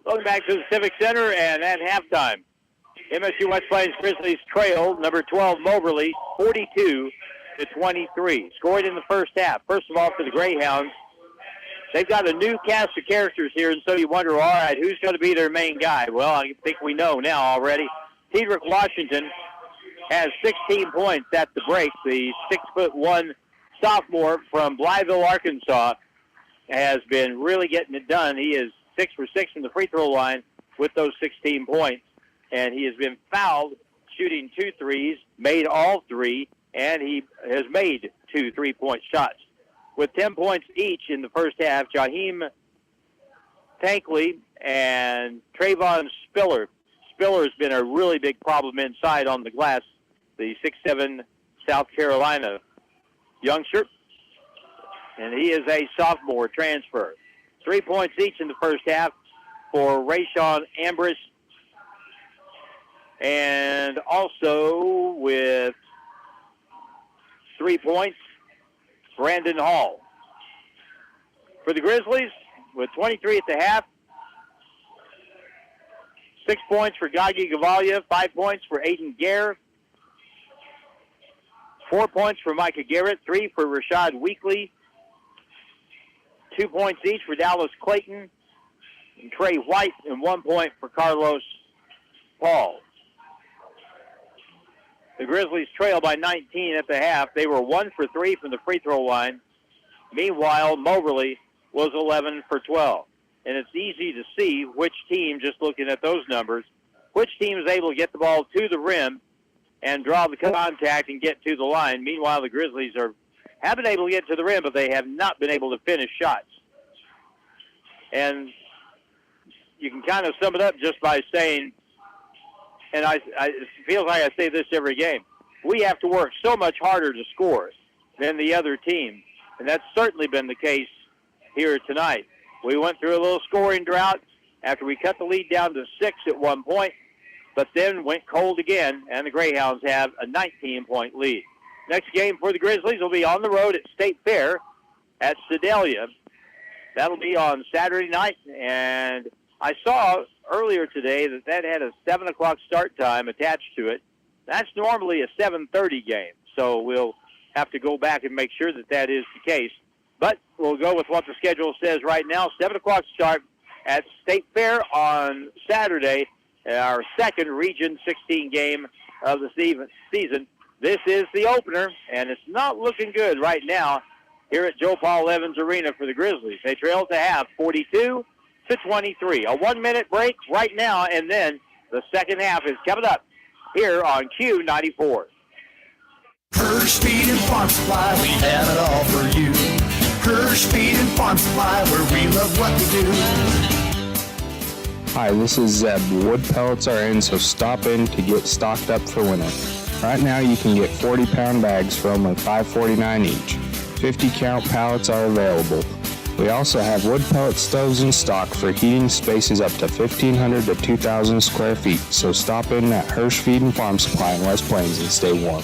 Welcome back to the Civic Center, and at halftime, MSU West Plains Grizzlies trail number 12 Moberly 42-23. Scored in the first half. First of all, for the Greyhounds, they've got a new cast of characters here, and so you wonder, all right, who's going to be their main guy? Well, I think we know now already. Cedric Washington has 16 points at the break. The 6'1" sophomore from Blytheville, Arkansas, has been really getting it done. He is 6 for 6 from the free throw line with those 16 points, and he has been fouled shooting 2 threes, made all 3, and he has made 2 3-point shots. With 10 points each in the first half, Jaheim Tankley and Trayvon Spiller. Spiller has been a really big problem inside on the glass, the 6'7" South Carolina youngster, and he is a sophomore transfer. 3 points each in the first half for Rayshawn Ambrose, and also with 3 points, Brandon Hall. For the Grizzlies, with 23 at the half, 6 points for Gagi Gavalia, 5 points for Aiden Gare, 4 points for Micah Garrett, 3 for Rashad Weekly, 2 points each for Dallas Clayton and Trey White, and 1 point for Carlos Paul. The Grizzlies trail by 19 at the half. They were 1 for 3 from the free throw line. Meanwhile, Moberly was 11 for 12. And it's easy to see which team, just looking at those numbers, which team is able to get the ball to the rim and draw the contact and get to the line. Meanwhile, the Grizzlies have been able to get to the rim, but they have not been able to finish shots. And you can kind of sum it up just by saying, and it feels like I say this every game, we have to work so much harder to score than the other team. And that's certainly been the case here tonight. We went through a little scoring drought after we cut the lead down to 6 at one point, but then went cold again, and the Greyhounds have a 19-point lead. Next game for the Grizzlies will be on the road at State Fair at Sedalia. That'll be on Saturday night, and I saw earlier today that had a 7 o'clock start time attached to it. That's normally a 7:30 game, so we'll have to go back and make sure that is the case. But we'll go with what the schedule says right now. 7 o'clock start at State Fair on Saturday, our second Region 16 game of the season. This is the opener, and it's not looking good right now here at Joe Paul Evans Arena for the Grizzlies. They trail to have 42-23. A 1-minute break right now, and then the second half is coming up here on Q94. Hirsch Feed and Farm Supply, we have it all for you. Hirsch Feed and Farm Supply, where we love what we do. Hi, this is Zeb. Wood pellets are in, so stop in to get stocked up for winter. Right now you can get 40-pound bags for only $5.49 each. 50-count pallets are available. We also have wood pellet stoves in stock for heating spaces up to 1,500 to 2,000 square feet, so stop in at Hirsch Feed and Farm Supply in West Plains and stay warm.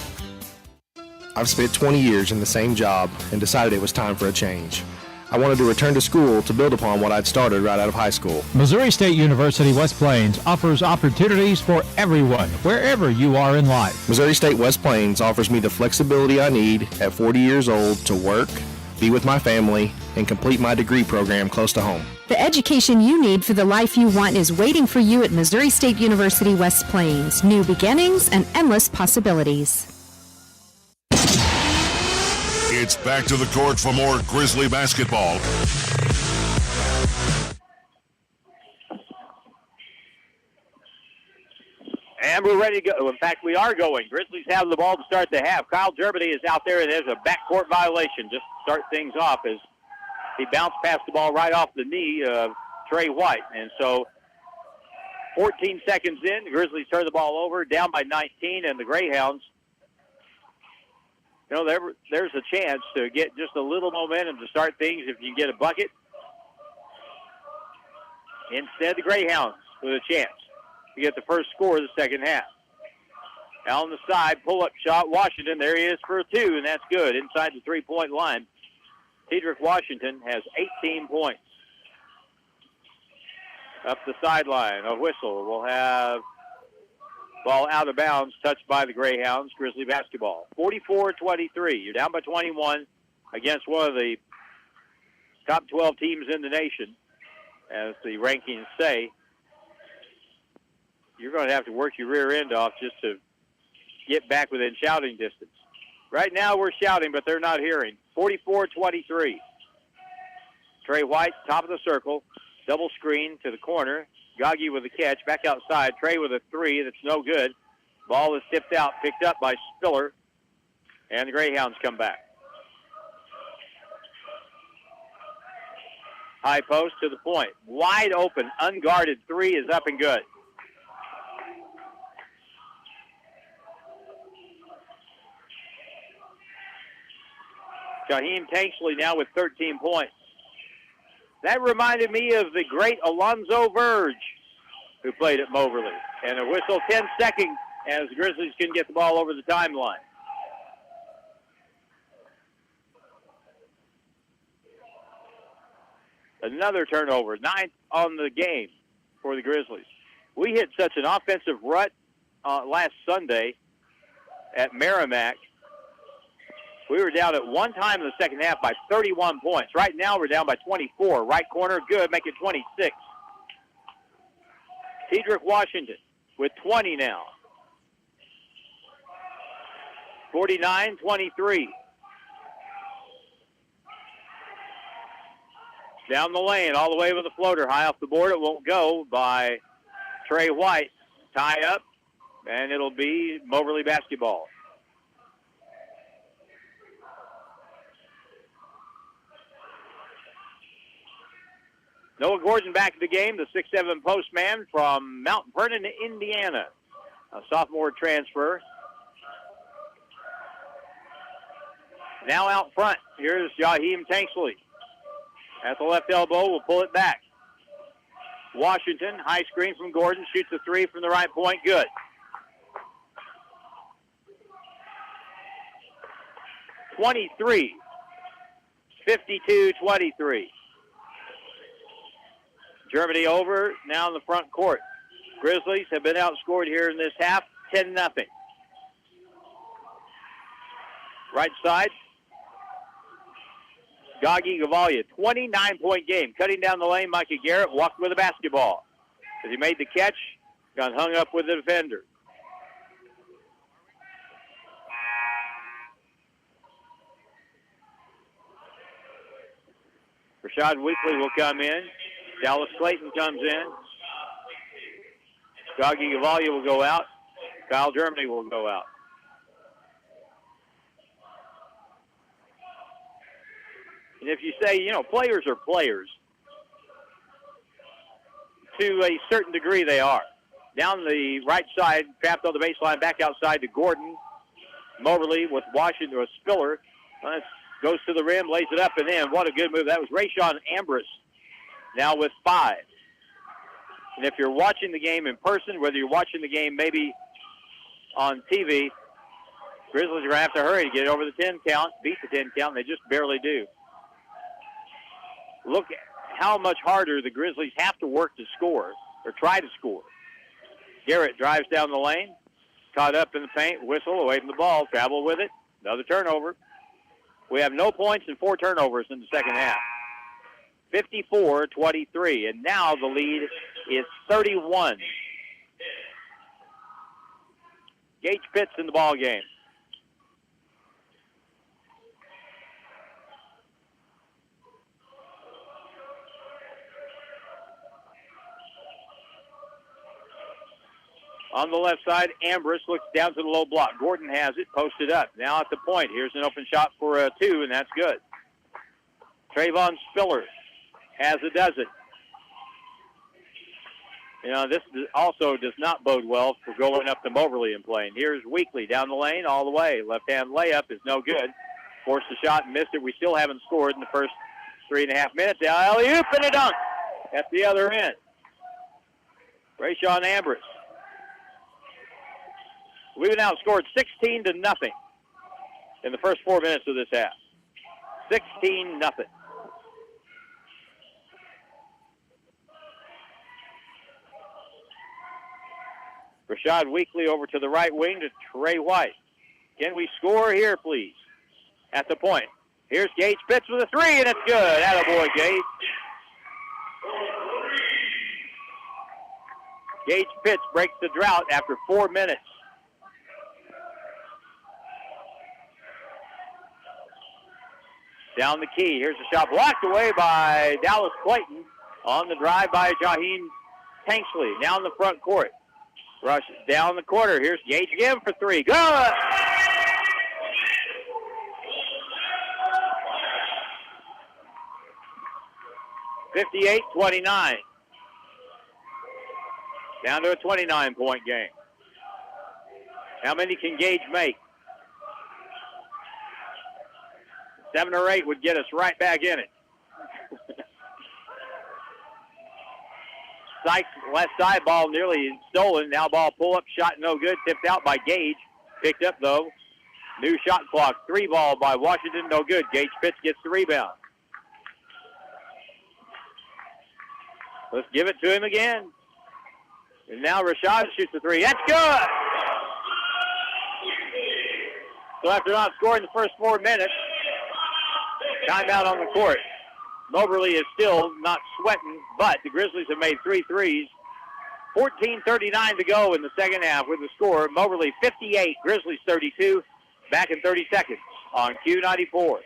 I've spent 20 years in the same job and decided it was time for a change. I wanted to return to school to build upon what I'd started right out of high school. Missouri State University West Plains offers opportunities for everyone, wherever you are in life. Missouri State West Plains offers me the flexibility I need at 40 years old to work, be with my family, and complete my degree program close to home. The education you need for the life you want is waiting for you at Missouri State University West Plains. New beginnings and endless possibilities. It's back to the court for more Grizzly basketball. And we're ready to go. In fact, we are going. Grizzlies have the ball to start the half. Kyle Germany is out there, and there's a backcourt violation just to start things off as he bounced past the ball right off the knee of Trey White. And so 14 seconds in, the Grizzlies turn the ball over, down by 19, and the Greyhounds, you know, there's a chance to get just a little momentum to start things if you can get a bucket. Instead, the Greyhounds with a chance to get the first score of the second half. Now on the side, pull-up shot, Washington, there he is for a two, and that's good, inside the three-point line. Cedric Washington has 18 points. Up the sideline, a whistle. We'll have ball out of bounds, touched by the Greyhounds, Grizzly basketball. 44-23, you're down by 21 against one of the top 12 teams in the nation, as the rankings say. You're going to have to work your rear end off just to get back within shouting distance. Right now we're shouting, but they're not hearing. 44-23. Trey White, top of the circle, double screen to the corner. Gaggi with a catch, back outside. Trey with a three that's no good. Ball is tipped out, picked up by Spiller, and the Greyhounds come back. High post to the point. Wide open, unguarded three is up and good. Shaheem Tanksley now with 13 points. That reminded me of the great Alonzo Verge, who played at Moberly. And a whistle, 10 seconds, as the Grizzlies can get the ball over the timeline. Another turnover, 9th on the game for the Grizzlies. We hit such an offensive rut last Sunday at Merrimack. We were down at one time in the second half by 31 points. Right now we're down by 24. Right corner, good, make it 26. Cedric Washington with 20 now. 49-23. Down the lane, all the way with the floater. High off the board, it won't go by Trey White. Tie up, and it'll be Moberly basketball. Noah Gordon back in the game, the 6'7" postman from Mount Vernon, Indiana. A sophomore transfer. Now out front, here's Jaheim Tanksley. At the left elbow, will pull it back. Washington, high screen from Gordon, shoots a three from the right point, good. (23) 52-23. Germany over, now in the front court. Grizzlies have been outscored here in this half, 10-0. Right side. Gagi Gavalia, 29-point game. Cutting down the lane, Micah Garrett walked with the basketball. As he made the catch, got hung up with the defender. Rashad Weekly will come in. Dallas Clayton comes in. Gagi Gavalia will go out. Kyle Germany will go out. And if you say, players are players, to a certain degree they are. Down the right side, trapped on the baseline, back outside to Gordon. Moberly with Washington, or Spiller. Goes to the rim, lays it up and in. What a good move. That was Rayshawn Ambrose now with 5. And if you're watching the game in person, whether you're watching the game maybe on TV, Grizzlies are going to have to hurry to get over the 10 count, beat the 10 count, and they just barely do. Look at how much harder the Grizzlies have to work to score, or try to score. Garrett drives down the lane, caught up in the paint, whistle away from the ball, travel with it, another turnover. We have no points and 4 turnovers in the second half. 54-23, and now the lead is 31. Gage Pitts in the ball game. On the left side, Ambrose looks down to the low block. Gordon has it, posted up. Now at the point. Here's an open shot for a 2, and that's good. Trayvon Spiller has a dozen. This also does not bode well for going up to Moberly and playing. Here's Weekly down the lane all the way. Left-hand layup is no good. Forced the shot and missed it. We still haven't scored in the first 3.5 minutes. Now alley-oop and a dunk at the other end. Rayshawn Ambrose. We've been outscored 16-0 in the first 4 minutes of this half. 16-0. Rashad Weekly over to the right wing to Trey White. Can we score here, please? At the point. Here's Gage Pitts with a 3, and it's good. Attaboy, Gage. Gage Pitts breaks the drought after 4 minutes. Down the key. Here's a shot blocked away by Dallas Clayton on the drive by Jaheim Tanksley. Down the front court. Rush down the corner. Here's Gage again for 3. Good! (58-29). Down to a 29-point game. How many can Gage make? 7 or 8 would get us right back in it. Sykes, left side ball nearly stolen. Now ball pull up, shot no good. Tipped out by Gage. Picked up though. New shot clock. 3 ball by Washington, no good. Gage Pitts gets the rebound. Let's give it to him again. And now Rashad shoots the 3. That's good! So after not scoring the first 4 minutes, timeout on the court. Moberly is still not sweating, but the Grizzlies have made 3 threes. 14:39 to go in the second half with the score. Moberly 58, Grizzlies 32. Back in 30 seconds on Q94.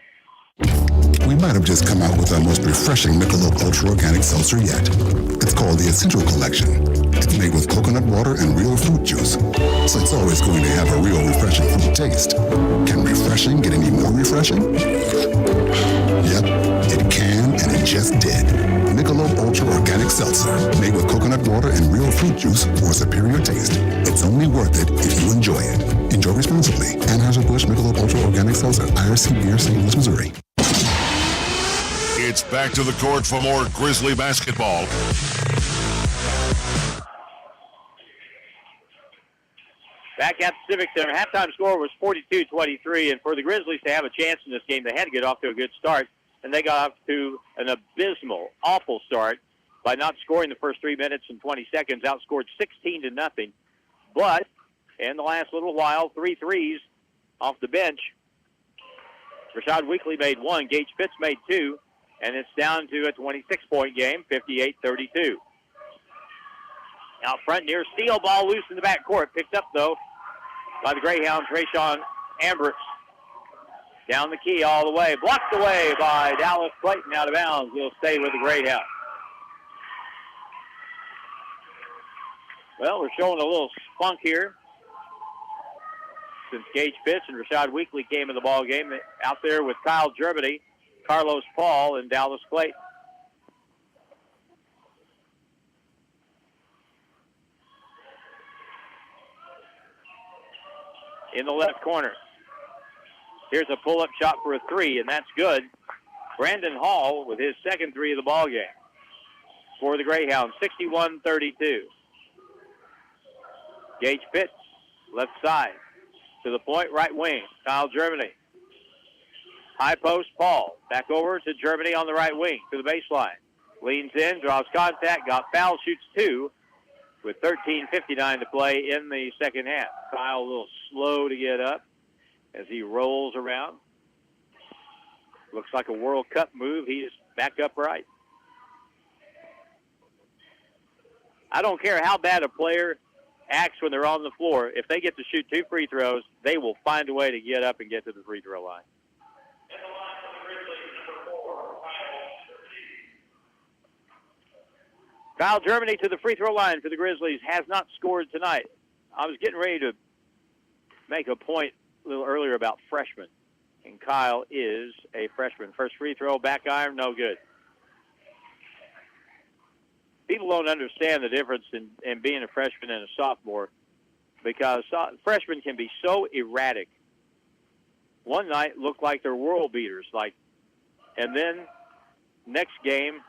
We might have just come out with our most refreshing Michelob Ultra Organic Seltzer yet. It's called the Essential Collection. It's made with coconut water and real fruit juice, so it's always going to have a real refreshing fruit taste. Can refreshing get any more refreshing? Yep, it can, and it just did. Michelob Ultra Organic Seltzer, made with coconut water and real fruit juice for a superior taste. It's only worth it if you enjoy it. Enjoy responsibly. Anheuser-Busch Michelob Ultra Organic Seltzer, IRC Beer, St. Louis, Missouri. It's back to the court for more Grizzly basketball. Back at the Civic Center, halftime score was 42-23, and for the Grizzlies to have a chance in this game, they had to get off to a good start, and they got off to an abysmal, awful start by not scoring the first 3 minutes and 20 seconds, outscored 16-0. But in the last little while, 3 threes off the bench. Rashad Weekly made 1. Gage Pitts made 2. And it's down to a 26-point game, 58-32. Out front near steal, ball loose in the backcourt. Picked up, though, by the Greyhounds, Rayshawn Ambrose. Down the key all the way. Blocked away by Dallas Clayton out of bounds. He'll stay with the Greyhounds. Well, we're showing a little spunk here since Gage Pitts and Rashad Weekly came in the ball game. Out there with Kyle Germany, Carlos Paul, and Dallas Clayton. In the left corner. Here's a pull-up shot for a 3, and that's good. Brandon Hall with his second 3 of the ball game for the Greyhounds, 61-32. Gage Pitts, left side. To the point, right wing. Kyle Germany. High post, Paul. Back over to Germany on the right wing, to the baseline. Leans in, draws contact, got foul, shoots 2 with 13:59 to play in the second half. Kyle a little slow to get up as he rolls around. Looks like a World Cup move. He's back upright. I don't care how bad a player acts when they're on the floor. If they get to shoot 2 free throws, they will find a way to get up and get to the free throw line. Kyle Germany to the free throw line for the Grizzlies. Has not scored tonight. I was getting ready to make a point a little earlier about freshmen, and Kyle is a freshman. First free throw, back iron, no good. People don't understand the difference in being a freshman and a sophomore, because freshmen can be so erratic. One night looked like they're world beaters, and then next game,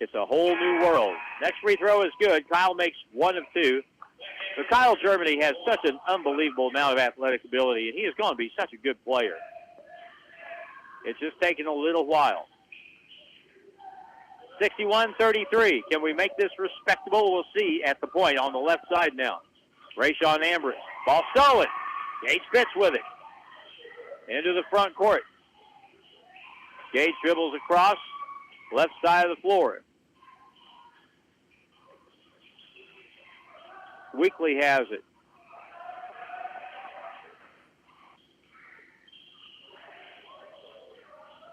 it's a whole new world. Next free throw is good. Kyle makes 1 of 2. But Kyle Germany has such an unbelievable amount of athletic ability, and he is going to be such a good player. It's just taking a little while. 61-33. Can we make this respectable? We'll see at the point on the left side now. Rayshawn Ambrose. Ball stolen. Gage Pitts with it. Into the front court. Gage dribbles across. Left side of the floor. Weekly has it.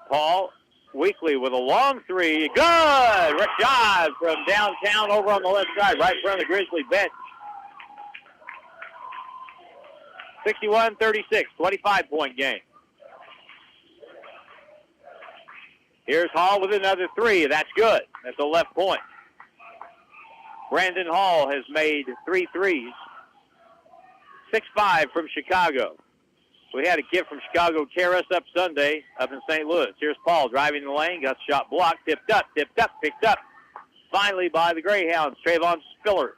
Paul Weekly with a long 3. Good! Rashad from downtown over on the left side, right in front of the Grizzly bench. 61-36, 25-point game. Here's Hall with another 3. That's good. That's a left point. Brandon Hall has made 3 threes. 6'5" from Chicago. We had a kid from Chicago tear us up Sunday up in St. Louis. Here's Paul driving the lane. Got the shot blocked. Tipped up, picked up. Finally by the Greyhounds, Trayvon Spiller.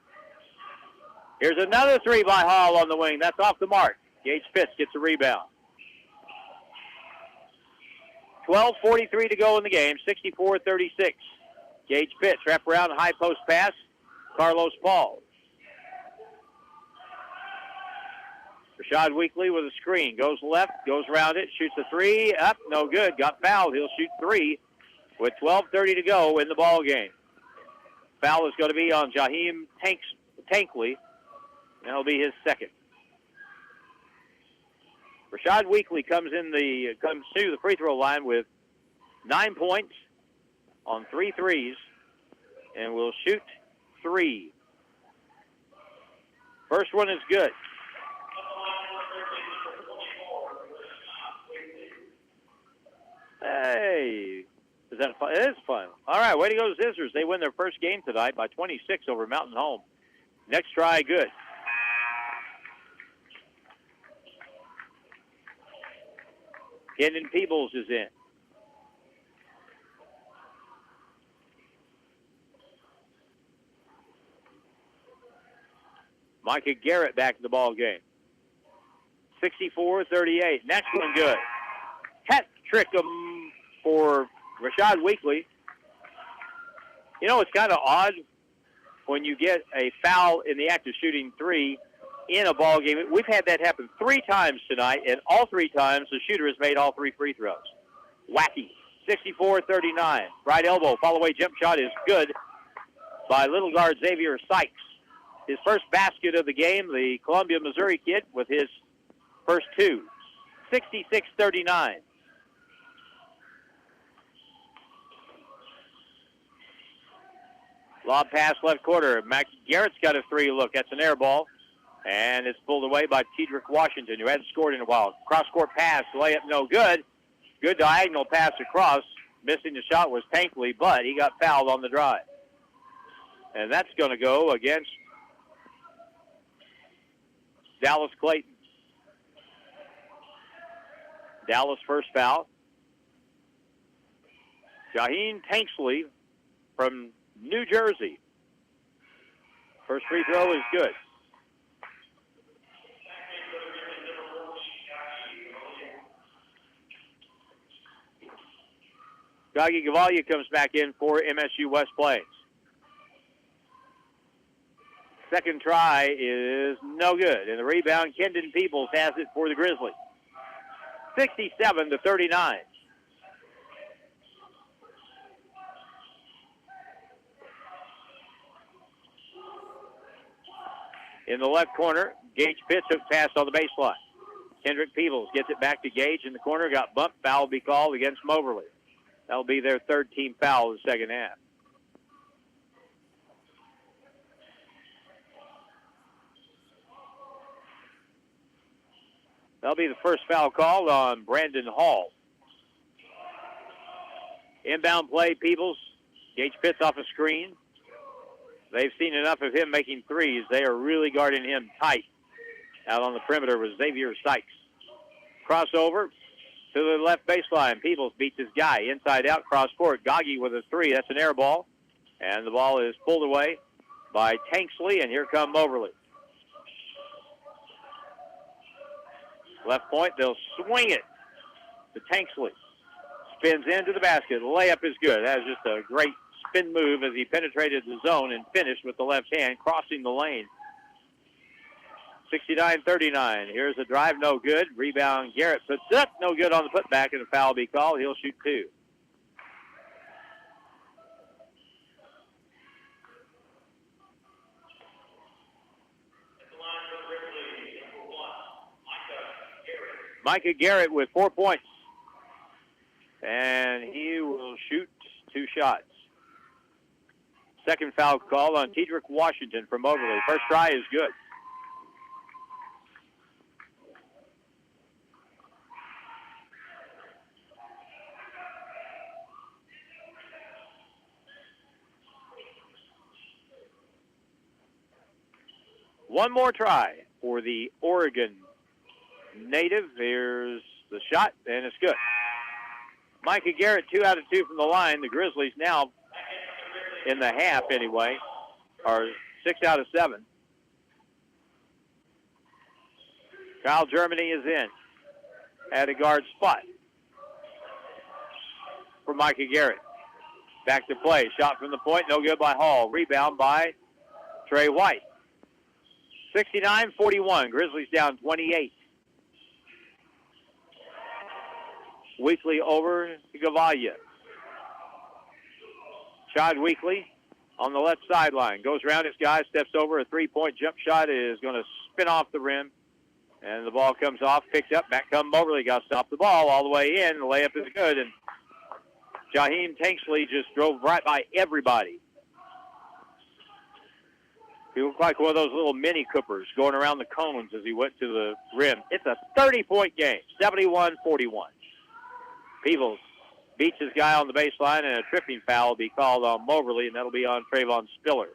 Here's another 3 by Hall on the wing. That's off the mark. Gage Pitts gets a rebound. 12:43 to go in the game, 64-36. Gage Pitts, wrap around, high post pass. Carlos Paul. Rashad Weekly with a screen. Goes left, goes around it, shoots a 3. Up, no good. Got fouled. He'll shoot 3 with 12:30 to go in the ball game. Foul is going to be on Jaheim Tankley. That'll be his second. Rashad Weekly comes to the free throw line with 9 points on 3 threes and will shoot 3. First one is good. Hey, is that fun? It is fun. All right, way to go, Zizzers. They win their first game tonight by 26 over Mountain Home. Next try, good. Kendon Peebles is in. Micah Garrett back in the ball game. 64-38. Next one good. Hat trick for Rashad Weekly. You know, it's kind of odd when you get a foul in the act of shooting 3 in a ball game. We've had that happen 3 times tonight, and all 3 times the shooter has made all 3 free throws. Wacky, 64-39. Right elbow, fall-away jump shot is good by little guard Xavier Sykes. His first basket of the game, the Columbia, Missouri kid, with his first 2. 66-39. Lob pass left quarter. Mac Garrett's got a 3 look. That's an air ball. And it's pulled away by Tedrick Washington, who hadn't scored in a while. Cross-court pass, layup no good. Good diagonal pass across. Missing the shot was Tankley, but he got fouled on the drive. And that's going to go against Dallas Clayton. Dallas first foul. Shaheen Tankley from New Jersey. First free throw is good. Gagi Gavalia comes back in for MSU West Plains. Second try is no good. And the rebound, Kendon Peebles has it for the Grizzlies. 67-39. In the left corner, Gage Pitt took pass on the baseline. Kendrick Peebles gets it back to Gage in the corner, got bumped. Foul will be called against Moberly. That'll be their 3rd team foul of the second half. That'll be the first foul called on Brandon Hall. Inbound play, Peebles. Gage Pitts off a screen. They've seen enough of him making threes. They are really guarding him tight. Out on the perimeter was Xavier Sykes. Crossover to the left baseline. Peebles beats his guy. Inside out, cross court. Gagi with a 3. That's an air ball. And the ball is pulled away by Tanksley, and here come Moberly. Left point, they'll swing it to Tanksley. Spins into the basket. The layup is good. That was just a great spin move as he penetrated the zone and finished with the left hand, crossing the lane. 69-39. Here's a drive, no good. Rebound, Garrett puts up, no good on the putback, and a foul will be called. He'll shoot 2. Micah Garrett with 4 points. And he will shoot 2 shots. Second foul call on Tedrick Washington from Moberly. First try is good. One more try for the Oregon native. Here's the shot, and it's good. Micah Garrett, 2 out of 2 from the line. The Grizzlies now, in the half anyway, are 6 out of 7. Kyle Germany is in at a guard spot for Micah Garrett. Back to play. Shot from the point, no good by Hall. Rebound by Trey White. 69-41. Grizzlies down 28. Weekly over to Gavalia. Chad Weekly on the left sideline. Goes around his guy, steps over. A 3-point jump shot is going to spin off the rim. And the ball comes off, picked up. Back come Moberly. Got to stop the ball all the way in. The layup is good. And Jaheim Tanksley just drove right by everybody. He looked like one of those little Mini Coopers going around the cones as he went to the rim. It's a 30-point game, 71-41. Peebles beats his guy on the baseline, and a tripping foul will be called on Moberly, and that'll be on Trayvon Spiller.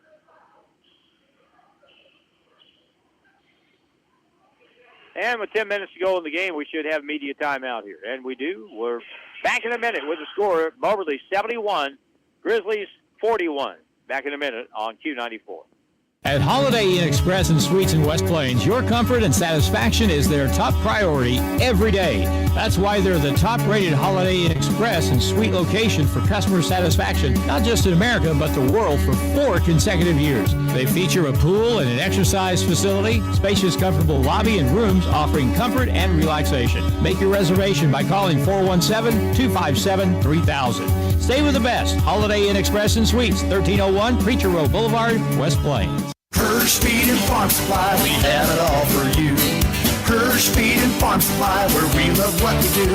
And with 10 minutes to go in the game, we should have media timeout here. And we do. We're back in a minute with the score. Moberly 71, Grizzlies 41. Back in a minute on Q94. At Holiday Inn Express and Suites in West Plains, your comfort and satisfaction is their top priority every day. That's why they're the top-rated Holiday Inn Express and Suite location for customer satisfaction, not just in America, but the world for 4 consecutive years. They feature a pool and an exercise facility, spacious, comfortable lobby and rooms offering comfort and relaxation. Make your reservation by calling 417-257-3000. Stay with the best. Holiday Inn Express and Suites, 1301 Preacher Road Boulevard, West Plains. Hirsch Feed and Farm Supply, we have it all for you. Hirsch Feed and Farm Supply, where we love what we do.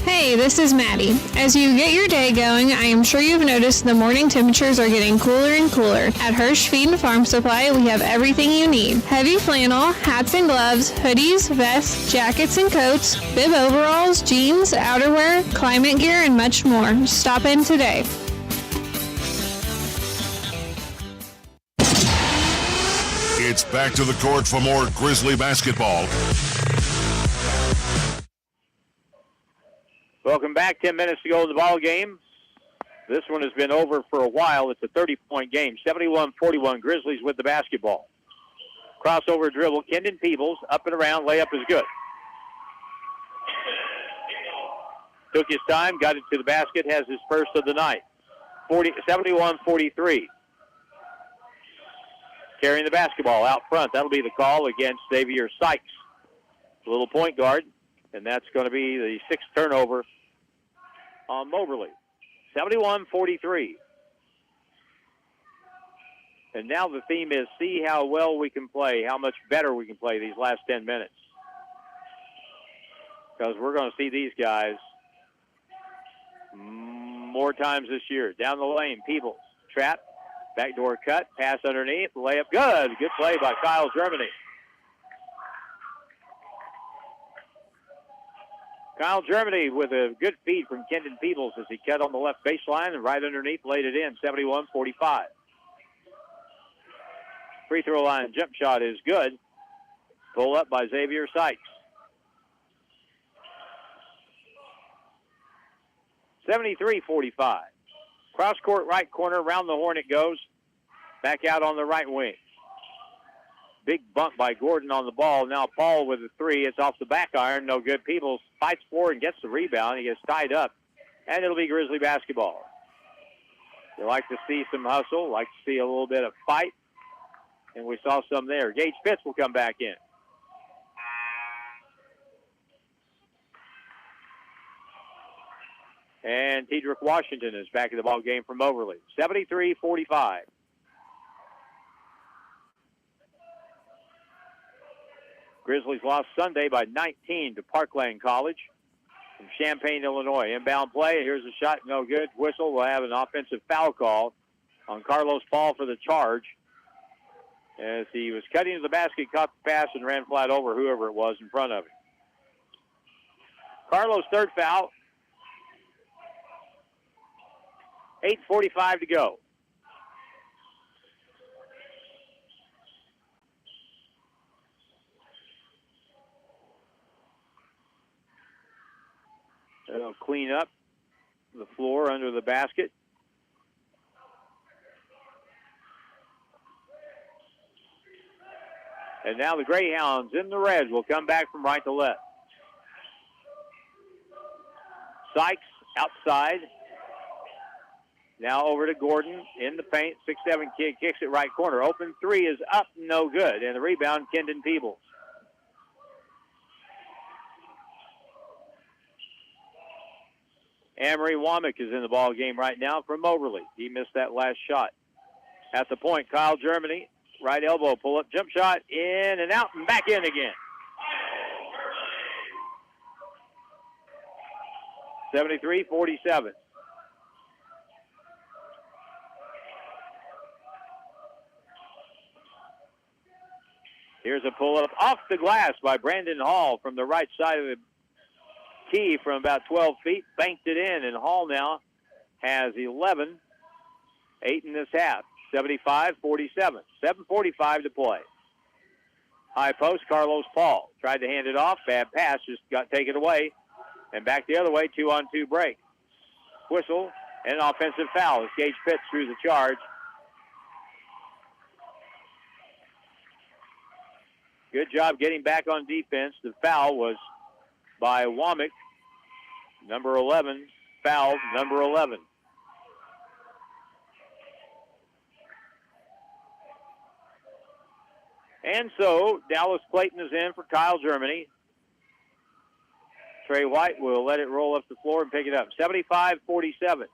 Hey, this is Maddie. As you get your day going, I am sure you've noticed the morning temperatures are getting cooler and cooler. At Hirsch Feed and Farm Supply, we have everything you need. Heavy flannel, hats and gloves, hoodies, vests, jackets and coats, bib overalls, jeans, outerwear, climate gear, and much more. Stop in today. It's back to the court for more Grizzly basketball. Welcome back. 10 minutes to go in the ball game. This one has been over for a while. It's a 30-point game. 71-41, Grizzlies with the basketball. Crossover dribble, Kendon Peebles, up and around, layup is good. Took his time, got it to the basket, has his first of the night. 71-43. Carrying the basketball out front. That'll be the call against Xavier Sykes, little point guard, and that's going to be the 6th turnover on Moberly. 71-43. And now the theme is see how well we can play, how much better we can play these last 10 minutes. Because we're going to see these guys more times this year. Down the lane, Peebles, trap. Backdoor cut, pass underneath, layup good. Good play by Kyle Germany. Kyle Germany with a good feed from Kendon Peebles as he cut on the left baseline and right underneath laid it in, 71-45. Free throw line jump shot is good. Pull up by Xavier Sykes. 73-45. Cross court right corner, around the horn it goes. Back out on the right wing. Big bump by Gordon on the ball. Now Paul with a 3. It's off the back iron. No good. Peebles fights for and gets the rebound. He gets tied up. And it'll be Grizzly basketball. You like to see some hustle. Like to see a little bit of fight. And we saw some there. Gage Pitts will come back in. And Tedrick Washington is back in the ball game from Moberly. 73-45. Grizzlies lost Sunday by 19 to Parkland College from Champaign, Illinois. Inbound play. Here's a shot. No good. Whistle. Will have an offensive foul call on Carlos Paul for the charge. As he was cutting to the basket, caught the pass, and ran flat over whoever it was in front of him. Carlos' third foul. 8:45 to go. They'll clean up the floor under the basket. And now the Greyhounds in the red will come back from right to left. Sykes outside. Now over to Gordon in the paint. 6'7" kid kicks it right corner. Open 3 is up, no good. And the rebound, Kendon Peebles. Amory Womack is in the ball game right now from Moberly. He missed that last shot. At the point, Kyle Germany, right elbow, pull up, jump shot, in and out and back in again. 73-47. Here's a pull-up off the glass by Brandon Hall from the right side of the key from about 12 feet. Banked it in, and Hall now has 11, 8 in this half. 75-47. 7:45 to play. High post, Carlos Paul. Tried to hand it off. Bad pass, just got taken away. And back the other way, 2-on-2 break. Whistle and an offensive foul as Gage Pitts threw the charge. Good job getting back on defense. The foul was by Womack, number 11, fouled number 11. And so Dallas Clayton is in for Kyle Germany. Trey White will let it roll up the floor and pick it up. 75-47.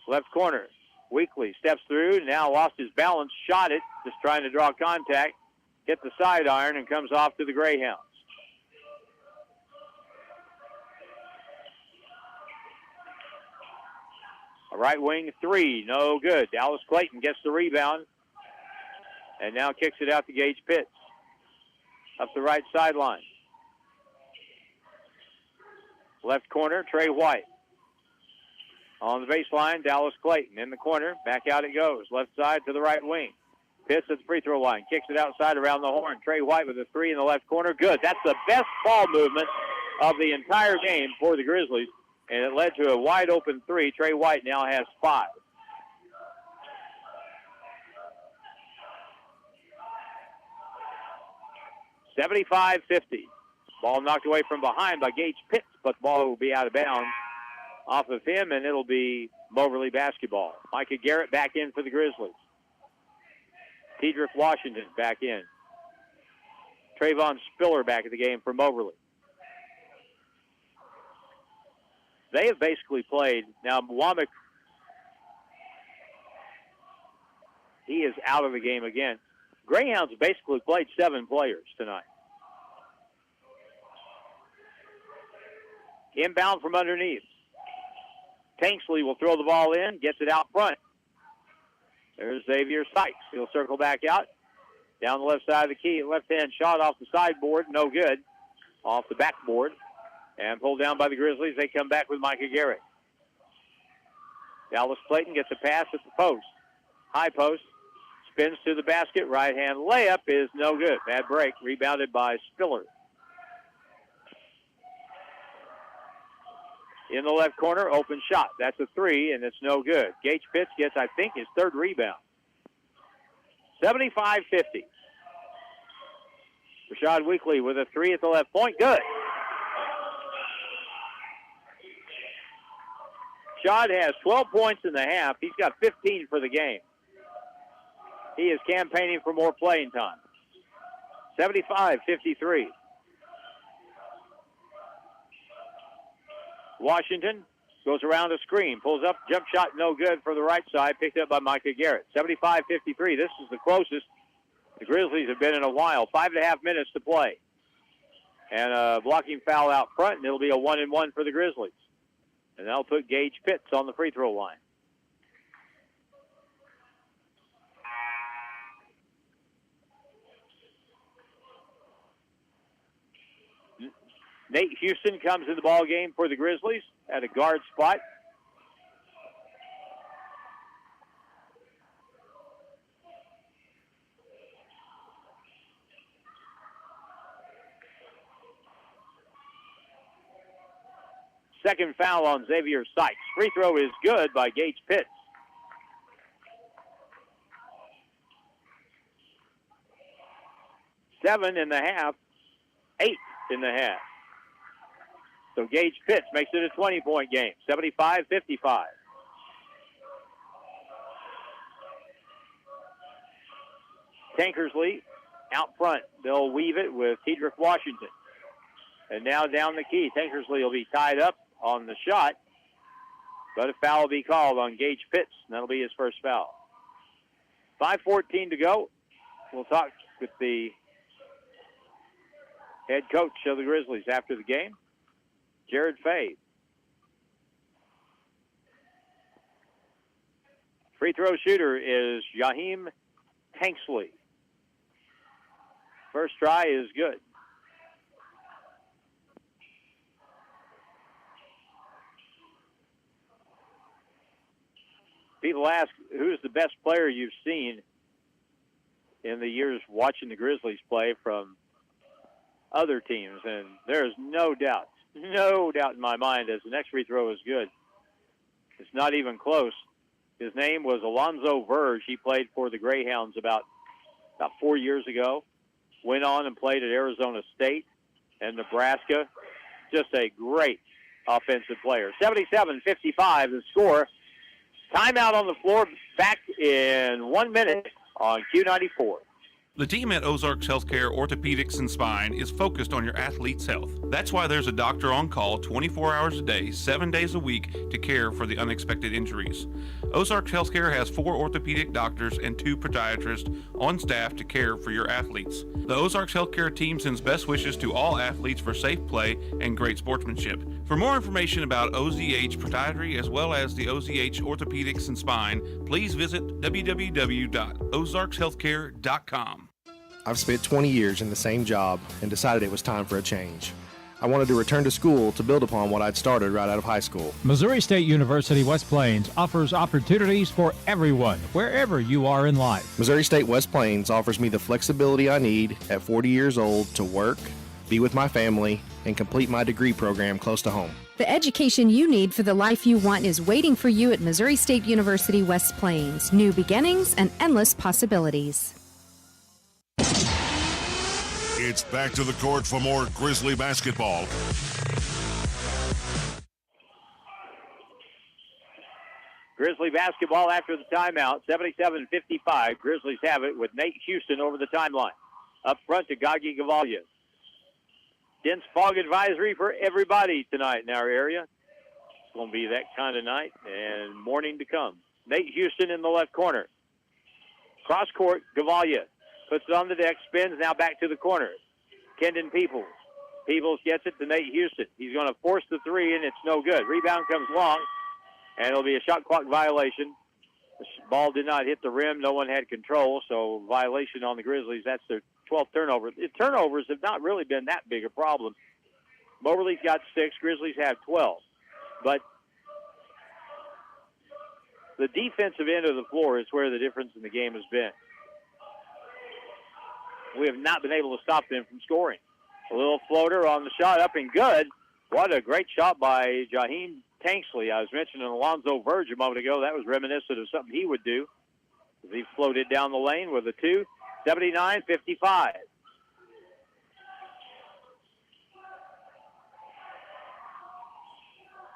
Left corner. Weakley steps through, now lost his balance, shot it, just trying to draw contact, hit the side iron, and comes off to the Greyhounds. A right wing three, no good. Dallas Clayton gets the rebound and now kicks it out to Gage Pitts. Up the right sideline. Left corner, Trey White. On the baseline, Dallas Clayton in the corner. Back out it goes. Left side to the right wing. Pitts at the free throw line. Kicks it outside around the horn. Trey White with a three in the left corner. Good. That's the best ball movement of the entire game for the Grizzlies. And it led to a wide open three. Trey White now has 5. $75-50. Ball knocked away from behind by Gage Pitts, but the ball will be out of bounds off of him, and it'll be Moberly basketball. Micah Garrett back in for the Grizzlies. Tedrick Washington back in. Trayvon Spiller back at the game for Moberly. They have basically played. Now, Womack, he is out of the game again. Greyhounds basically played 7 players tonight. Inbound from underneath. Tanksley will throw the ball in, gets it out front. There's Xavier Sykes. He'll circle back out. Down the left side of the key. Left-hand shot off the sideboard. No good. Off the backboard. And pulled down by the Grizzlies. They come back with Micah Garrett. Dallas Clayton gets a pass at the post. High post. Spins to the basket. Right-hand layup is no good. Bad break. Rebounded by Spiller. In the left corner, open shot. That's a 3, and it's no good. Gage Pitts gets, I think, his 3rd rebound. 75-50. Rashad Weakley with a 3 at the left point. Good. Rashad has 12 points in the half. He's got 15 for the game. He is campaigning for more playing time. 75-53. Washington goes around a screen, pulls up, jump shot no good for the right side, picked up by Micah Garrett. 75-53. This is the closest the Grizzlies have been in a while. 5.5 minutes to play. And a blocking foul out front, and it'll be a 1-and-1 for the Grizzlies. And that'll put Gage Pitts on the free throw line. Nate Houston comes in the ball game for the Grizzlies at a guard spot. Second foul on Xavier Sykes. Free throw is good by Gage Pitts. Seven in the half, 8 in the half. So Gage Pitts makes it a 20-point game, 75-55. Tankersley out front. They'll weave it with Tedrick Washington. And now down the key. Tankersley will be tied up on the shot, but a foul will be called on Gage Pitts, and that'll be his first foul. 5:14 to go. We'll talk with the head coach of the Grizzlies after the game, Jared Fay. Free throw shooter is Jaheim Tanksley. First try is good. People ask, who's the best player you've seen in the years watching the Grizzlies play from other teams? And there's no doubt in my mind as the next free throw is good. It's not even close. His name was Alonzo Verge. He played for the Greyhounds about about 4 years ago. Went on and played at Arizona State and Nebraska. Just a great offensive player. 77-55 the score. Timeout on the floor. Back in 1 minute on Q94. The team at Ozarks Healthcare Orthopedics and Spine is focused on your athlete's health. That's why there's a doctor on call 24 hours a day, 7 days a week to care for the unexpected injuries. Ozarks Healthcare has 4 orthopedic doctors and 2 podiatrists on staff to care for your athletes. The Ozarks Healthcare team sends best wishes to all athletes for safe play and great sportsmanship. For more information about OZH Podiatry as well as the OZH Orthopedics and Spine, please visit www.ozarkshealthcare.com. I've spent 20 years in the same job and decided it was time for a change. I wanted to return to school to build upon what I'd started right out of high school. Missouri State University West Plains offers opportunities for everyone, wherever you are in life. Missouri State West Plains offers me the flexibility I need at 40 years old to work, be with my family, and complete my degree program close to home. The education you need for the life you want is waiting for you at Missouri State University West Plains. New beginnings and endless possibilities. It's back to the court for more Grizzly basketball. Grizzly basketball after the timeout, 77-55. Grizzlies have it with Nate Houston over the timeline. Up front to Gagi Gavalia. Dense fog advisory for everybody tonight in our area. It's going to be that kind of night and morning to come. Nate Houston in the left corner. Cross court, Gavalia puts it on the deck, spins now back to the corner. Kendon Peoples. Peoples gets it to Nate Houston. He's going to force the three, and it's no good. Rebound comes long, and it'll be a shot clock violation. The ball did not hit the rim. No one had control, so violation on the Grizzlies. That's their 12th turnover. The turnovers have not really been that big a problem. Moberly's got 6. Grizzlies have 12. But the defensive end of the floor is where the difference in the game has been. We have not been able to stop them from scoring. A little floater on the shot, up and good. What a great shot by Jaheim Tanksley. I was mentioning Alonzo Verge a moment ago. That was reminiscent of something he would do. He floated down the lane with a 2. 79-55.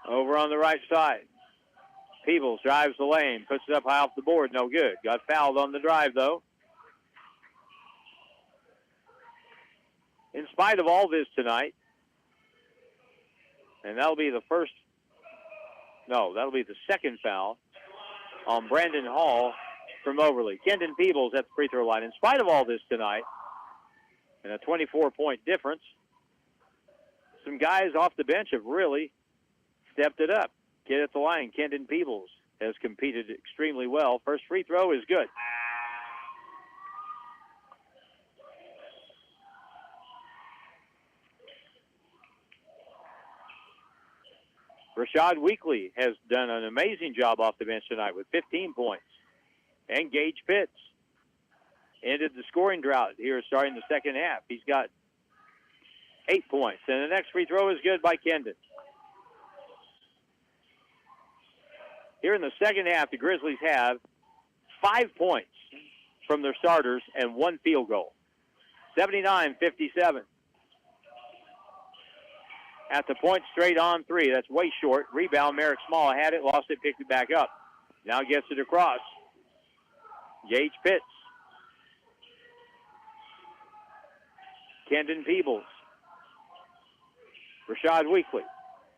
Over on the right side. Peebles drives the lane, puts it up high off the board. No good. Got fouled on the drive, though. In spite of all this tonight, and that'll be the second foul on Brandon Hall from Moberly. Kendon Peebles at the free throw line. In spite of all this tonight, and a 24-point difference, some guys off the bench have really stepped it up. Kid at the line, Kendon Peebles, has competed extremely well. First free throw is good. Rashad Weekly has done an amazing job off the bench tonight with 15 points. And Gage Pitts ended the scoring drought here starting the second half. He's got 8 points. And the next free throw is good by Kendon. Here in the second half, the Grizzlies have 5 points from their starters and 1 field goal. 79-57. At the point, straight on 3. That's way short. Rebound, Merrick Small had it, lost it, picked it back up. Now gets it across. Gage Pitts. Kendon Peebles. Rashad Weekly.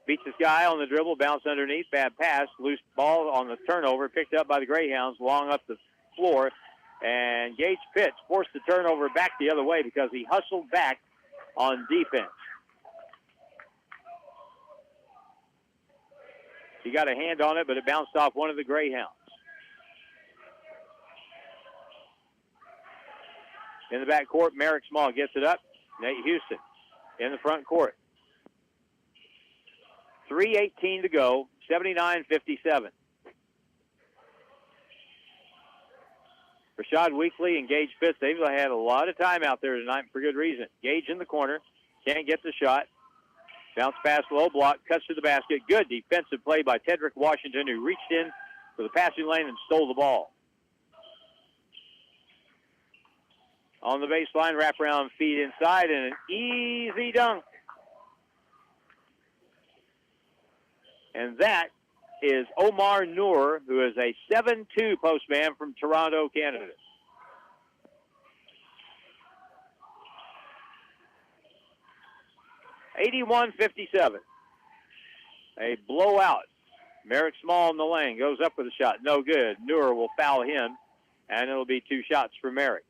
Beats this guy on the dribble, bounce underneath, bad pass, loose ball on the turnover, picked up by the Greyhounds, long up the floor. And Gage Pitts forced the turnover back the other way because he hustled back on defense. He got a hand on it, but it bounced off one of the Greyhounds. In the back court, Merrick Small gets it up. Nate Houston in the front court. 3:18 to go, 79-57. Rashad Weekly and Gage Pitts, they've had a lot of time out there tonight for good reason. Gage in the corner, can't get the shot. Bounce pass, low block, cuts to the basket. Good defensive play by Tedrick Washington, who reached in for the passing lane and stole the ball. on the baseline, wraparound feed inside, and an easy dunk. And that is Omar Noor, who is a 7'2" postman from Toronto, Canada. (81-57). A blowout. Merrick Small in the lane, goes up with a shot. No good. Noor will foul him, and it'll be 2 shots for Merrick.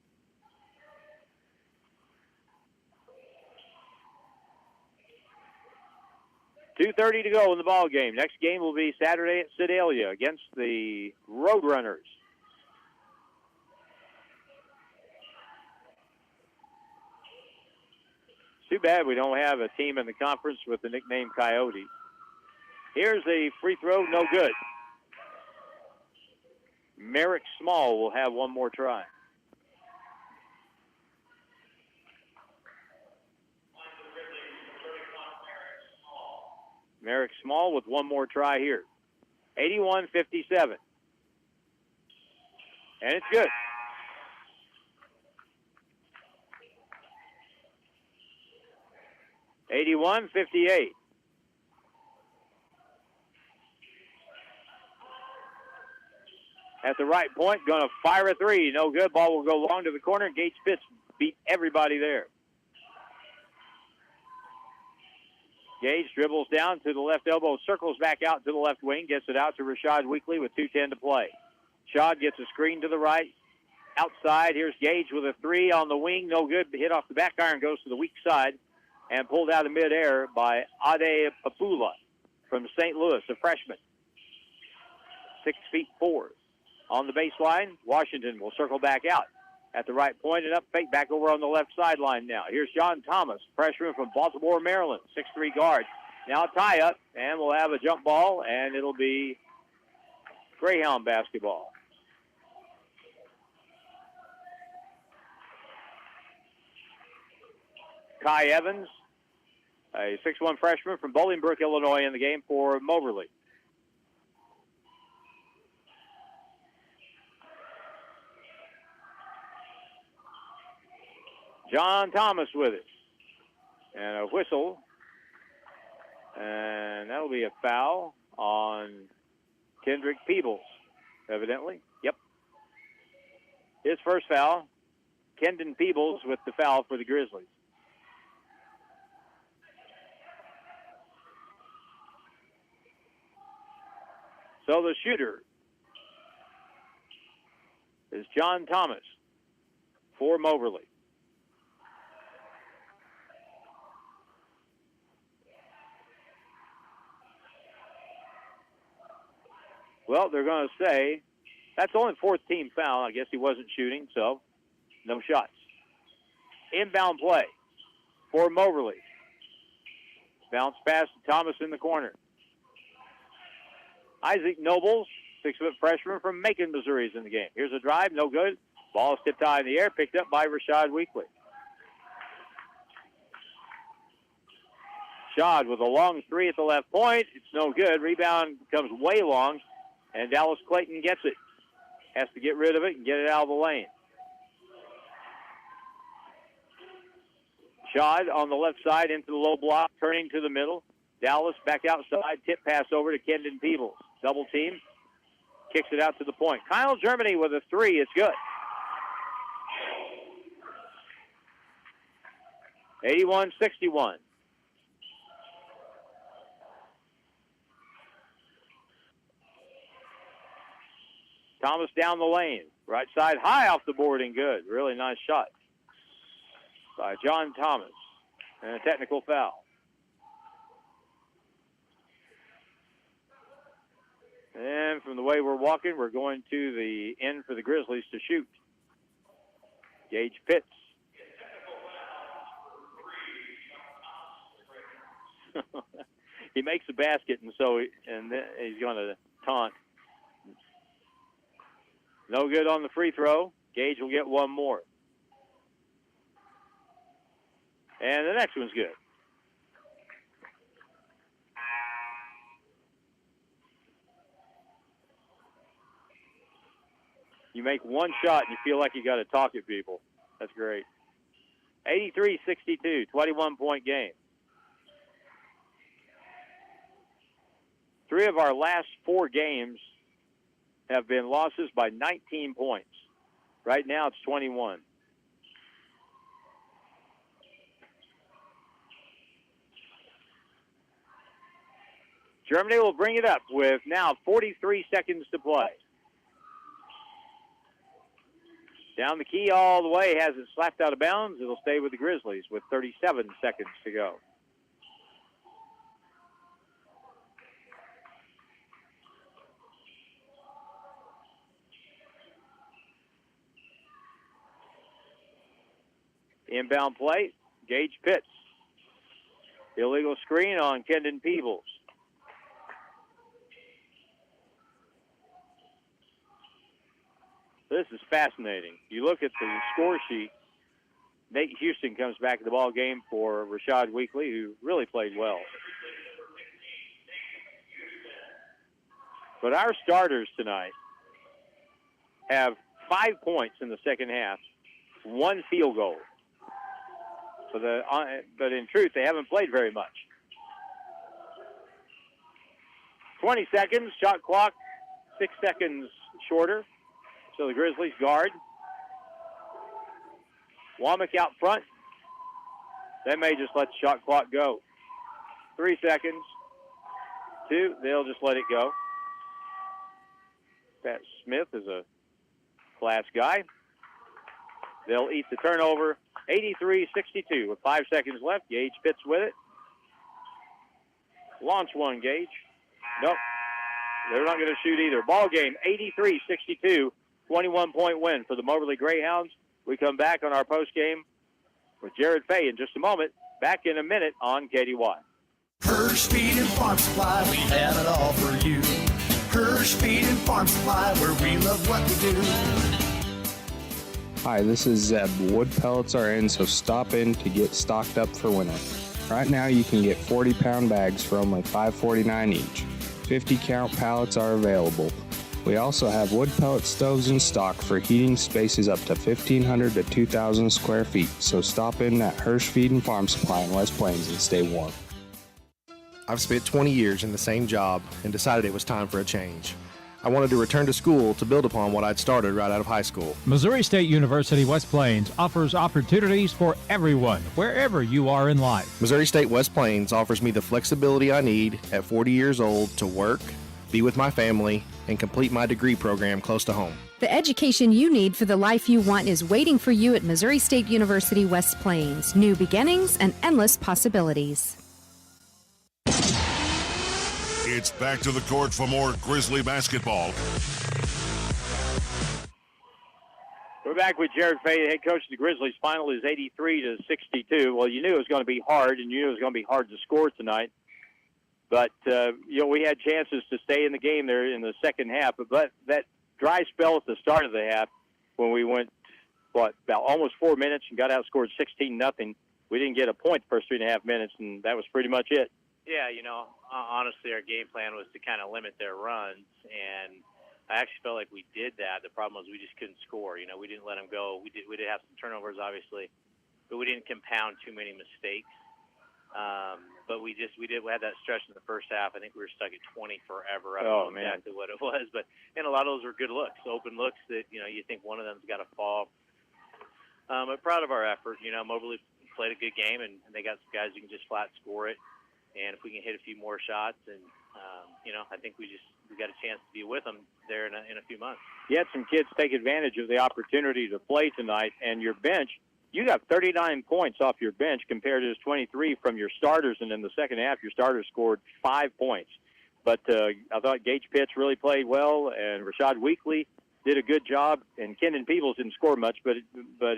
.2:30 to go in the ball game. Next game will be Saturday at Sedalia against the Roadrunners. Too bad we don't have a team in the conference with the nickname Coyotes. Here's a free throw, no good. Merrick Small will have one more try. Merrick Small with one more try here. 81-57. And it's good. (81-58). At the right point, going to fire a three. No good. Ball will go long to the corner. Gage Pitts beat everybody there. Gage dribbles down to the left elbow, circles back out to the left wing, gets it out to Rashad Weekly with 2:10 to play. Shad gets a screen to the right. Outside, here's Gage with a three on the wing. No good. Hit off the back iron, goes to the weak side, and pulled out of midair by Ade Papula from St. Louis, a freshman. 6'4". On the baseline, Washington will circle back out at the right point and up fake back over on the left sideline now. Here's John Thomas, freshman from Baltimore, Maryland, 6'3" guard. Now tie up, and we'll have a jump ball, and it'll be Greyhound basketball. Kai Evans, a 6'1" freshman from Bolingbrook, Illinois, in the game for Moberly. John Thomas with it. And a whistle. And that'll be a foul on Kendrick Peebles, evidently. Yep. His first foul. Kendon Peebles with the foul for the Grizzlies. So the shooter is John Thomas for Moberly. Well, they're going to say that's only 4th team foul. I guess he wasn't shooting, so no shots. Inbound play for Moberly. Bounce pass to Thomas in the corner. Isaac Nobles, 6-foot freshman from Macon, Missouri, is in the game. Here's a drive, no good. Ball is tipped high in the air, picked up by Rashad Weekly. Shad with a long three at the left point. It's no good. Rebound comes way long, and Dallas Clayton gets it. Has to get rid of it and get it out of the lane. Shad on the left side into the low block, turning to the middle. Dallas back outside, tip pass over to Kendon Peebles. Double team, kicks it out to the point. Kyle Germany with a three, it's good. 81-61. Thomas down the lane. Right side, high off the board and good. Really nice shot by John Thomas. And a technical foul. And from the way we're walking, we're going to the end for the Grizzlies to shoot. Gage Pitts. He makes a basket, and then he's going to taunt. No good on the free throw. Gage will get one more. And the next one's good. You make one shot and you feel like you got to talk at people. That's great. 83-62, 21-point game. 3 of our last 4 games have been losses by 19 points. Right now it's 21. Germany will bring it up with now 43 seconds to play. Down the key all the way, has it slapped out of bounds. It'll stay with the Grizzlies with 37 seconds to go. Inbound play, Gage Pitts. Illegal screen on Kendon Peebles. This is fascinating. You look at the score sheet, Nate Houston comes back to the ball game for Rashad Weekly, who really played well. But our starters tonight have 5 points in the second half, 1 field goal. But in truth, they haven't played very much. 20 seconds, shot clock, 6 seconds shorter. So the Grizzlies guard. Womack out front. They may just let the shot clock go. 3 seconds. 2, they'll just let it go. Pat Smith is a class guy. They'll eat the turnover. 83-62 with 5 seconds left. Gage Pitts with it. Launch one, Gage. Nope. They're not going to shoot either. Ball game, 83-62. 21-point win for the Moberly Greyhounds. We come back on our post game with Jared Fay in just a moment. Back in a minute on KDY. Hirsch Feed and Farm Supply, we have it all for you. Hirsch Feed and Farm Supply, where we love what we do. Hi, this is Zeb. Wood pellets are in, so stop in to get stocked up for winter. Right now you can get 40-pound bags for only $5.49 each. 50-count pallets are available. We also have wood pellet stoves in stock for heating spaces up to 1,500 to 2,000 square feet, so stop in at Hirsch Feed and Farm Supply in West Plains and stay warm. I've spent 20 years in the same job and decided it was time for a change. I wanted to return to school to build upon what I'd started right out of high school. Missouri State University West Plains offers opportunities for everyone, wherever you are in life. Missouri State West Plains offers me the flexibility I need at 40 years old to work, be with my family, and complete my degree program close to home. The education you need for the life you want is waiting for you at Missouri State University West Plains. New beginnings and endless possibilities. It's back to the court for more Grizzly basketball. We're back with Jared Fay, the head coach of the Grizzlies. Final is 83-62. Well, you knew it was going to be hard, and you knew it was going to be hard to score tonight. But, we had chances to stay in the game there in the second half. But that dry spell at the start of the half when we went, about almost 4 minutes and got outscored 16-0, we didn't get a point the first 3.5 minutes, and that was pretty much it. Yeah, honestly, our game plan was to kind of limit their runs, and I actually felt like we did that. The problem was we just couldn't score. We didn't let them go. We did have some turnovers, obviously, but we didn't compound too many mistakes. But we had that stretch in the first half. I think we were stuck at 20 forever. I don't know exactly what it was, and a lot of those were good looks, open looks that you think one of them's got to fall. But proud of our effort. Moberly played a good game, and they got some guys who can just flat score it. And if we can hit a few more shots, and I think we got a chance to be with them there in a few months. You had some kids take advantage of the opportunity to play tonight, and your bench, you got 39 points off your bench compared to 23 from your starters, and in the second half, your starters scored 5 points. But I thought Gage Pitts really played well, and Rashad Weekly did a good job, and Kendon Peebles didn't score much, but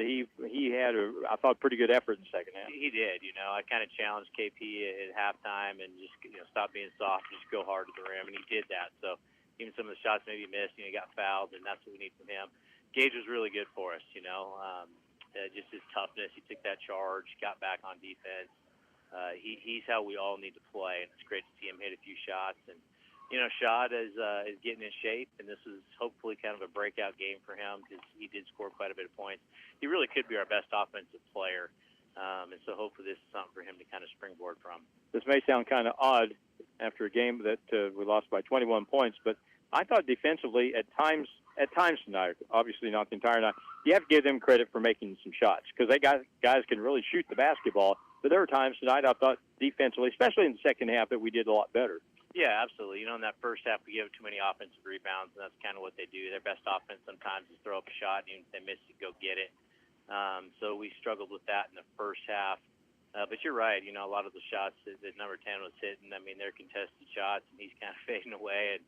he had I thought pretty good effort in the second half. He did. I kind of challenged KP at halftime and just stop being soft and just go hard to the rim, and he did that. So even some of the shots maybe missed, he got fouled, and that's what we need from him. Gage was really good for us. Just his toughness. He took that charge, got back on defense. He's how we all need to play, and it's great to see him hit a few shots. And Shad is getting in shape, and this is hopefully kind of a breakout game for him because he did score quite a bit of points. He really could be our best offensive player, and so hopefully this is something for him to kind of springboard from. This may sound kind of odd after a game that we lost by 21 points, but I thought defensively at times tonight, obviously not the entire night, you have to give them credit for making some shots because guys can really shoot the basketball. But there were times tonight I thought defensively, especially in the second half, that we did a lot better. Yeah, absolutely. In that first half, we gave too many offensive rebounds, and that's kind of what they do. Their best offense sometimes is throw up a shot, and even if they miss it, go get it. So we struggled with that in the first half. But you're right. A lot of the shots that number 10 was hitting, they're contested shots, and he's kind of fading away, and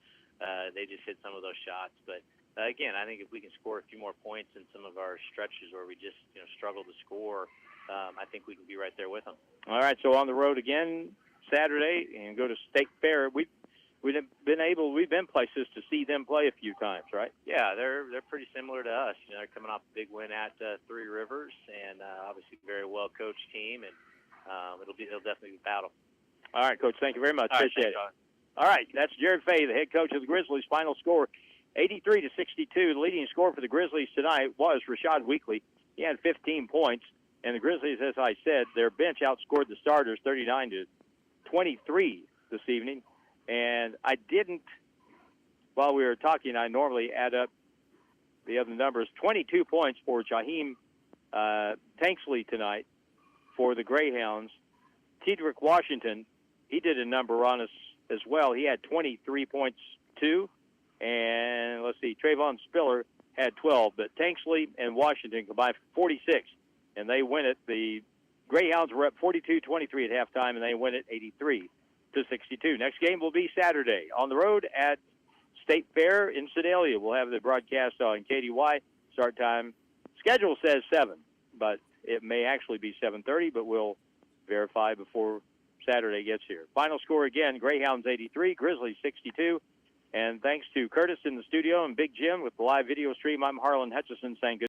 they just hit some of those shots. But, again, I think if we can score a few more points in some of our stretches where we just, struggle to score, I think we can be right there with them. All right, so on the road again Saturday and go to State Fair. We've been places to see them play a few times, right? Yeah, they're pretty similar to us. They're coming off a big win at Three Rivers, and obviously a very well coached team, and it'll definitely be a battle. All right, Coach. Thank you very much. All right, Appreciate thanks, it. John. All right, that's Jared Fay, the head coach of the Grizzlies. Final score, 83-62. The leading scorer for the Grizzlies tonight was Rashad Weekly. He had 15 points, and the Grizzlies, as I said, their bench outscored the starters 39-23 this evening. And I didn't, while we were talking, I normally add up the other numbers. 22 points for Jaheim Tanksley tonight for the Greyhounds. Tedrick Washington, he did a number on us as well. He had 23 points too. And let's see, Trayvon Spiller had 12. But Tanksley and Washington combined for 46. And they win it. The Greyhounds were up 42-23 at halftime, and they win it 83-62. Next game will be Saturday on the road at State Fair in Sedalia. We'll have the broadcast on KDY. Start time schedule says 7, but it may actually be 7:30, but we'll verify before Saturday gets here. Final score again, Greyhounds 83, Grizzlies 62. And thanks to Curtis in the studio and Big Jim with the live video stream, I'm Harlan Hutchison saying good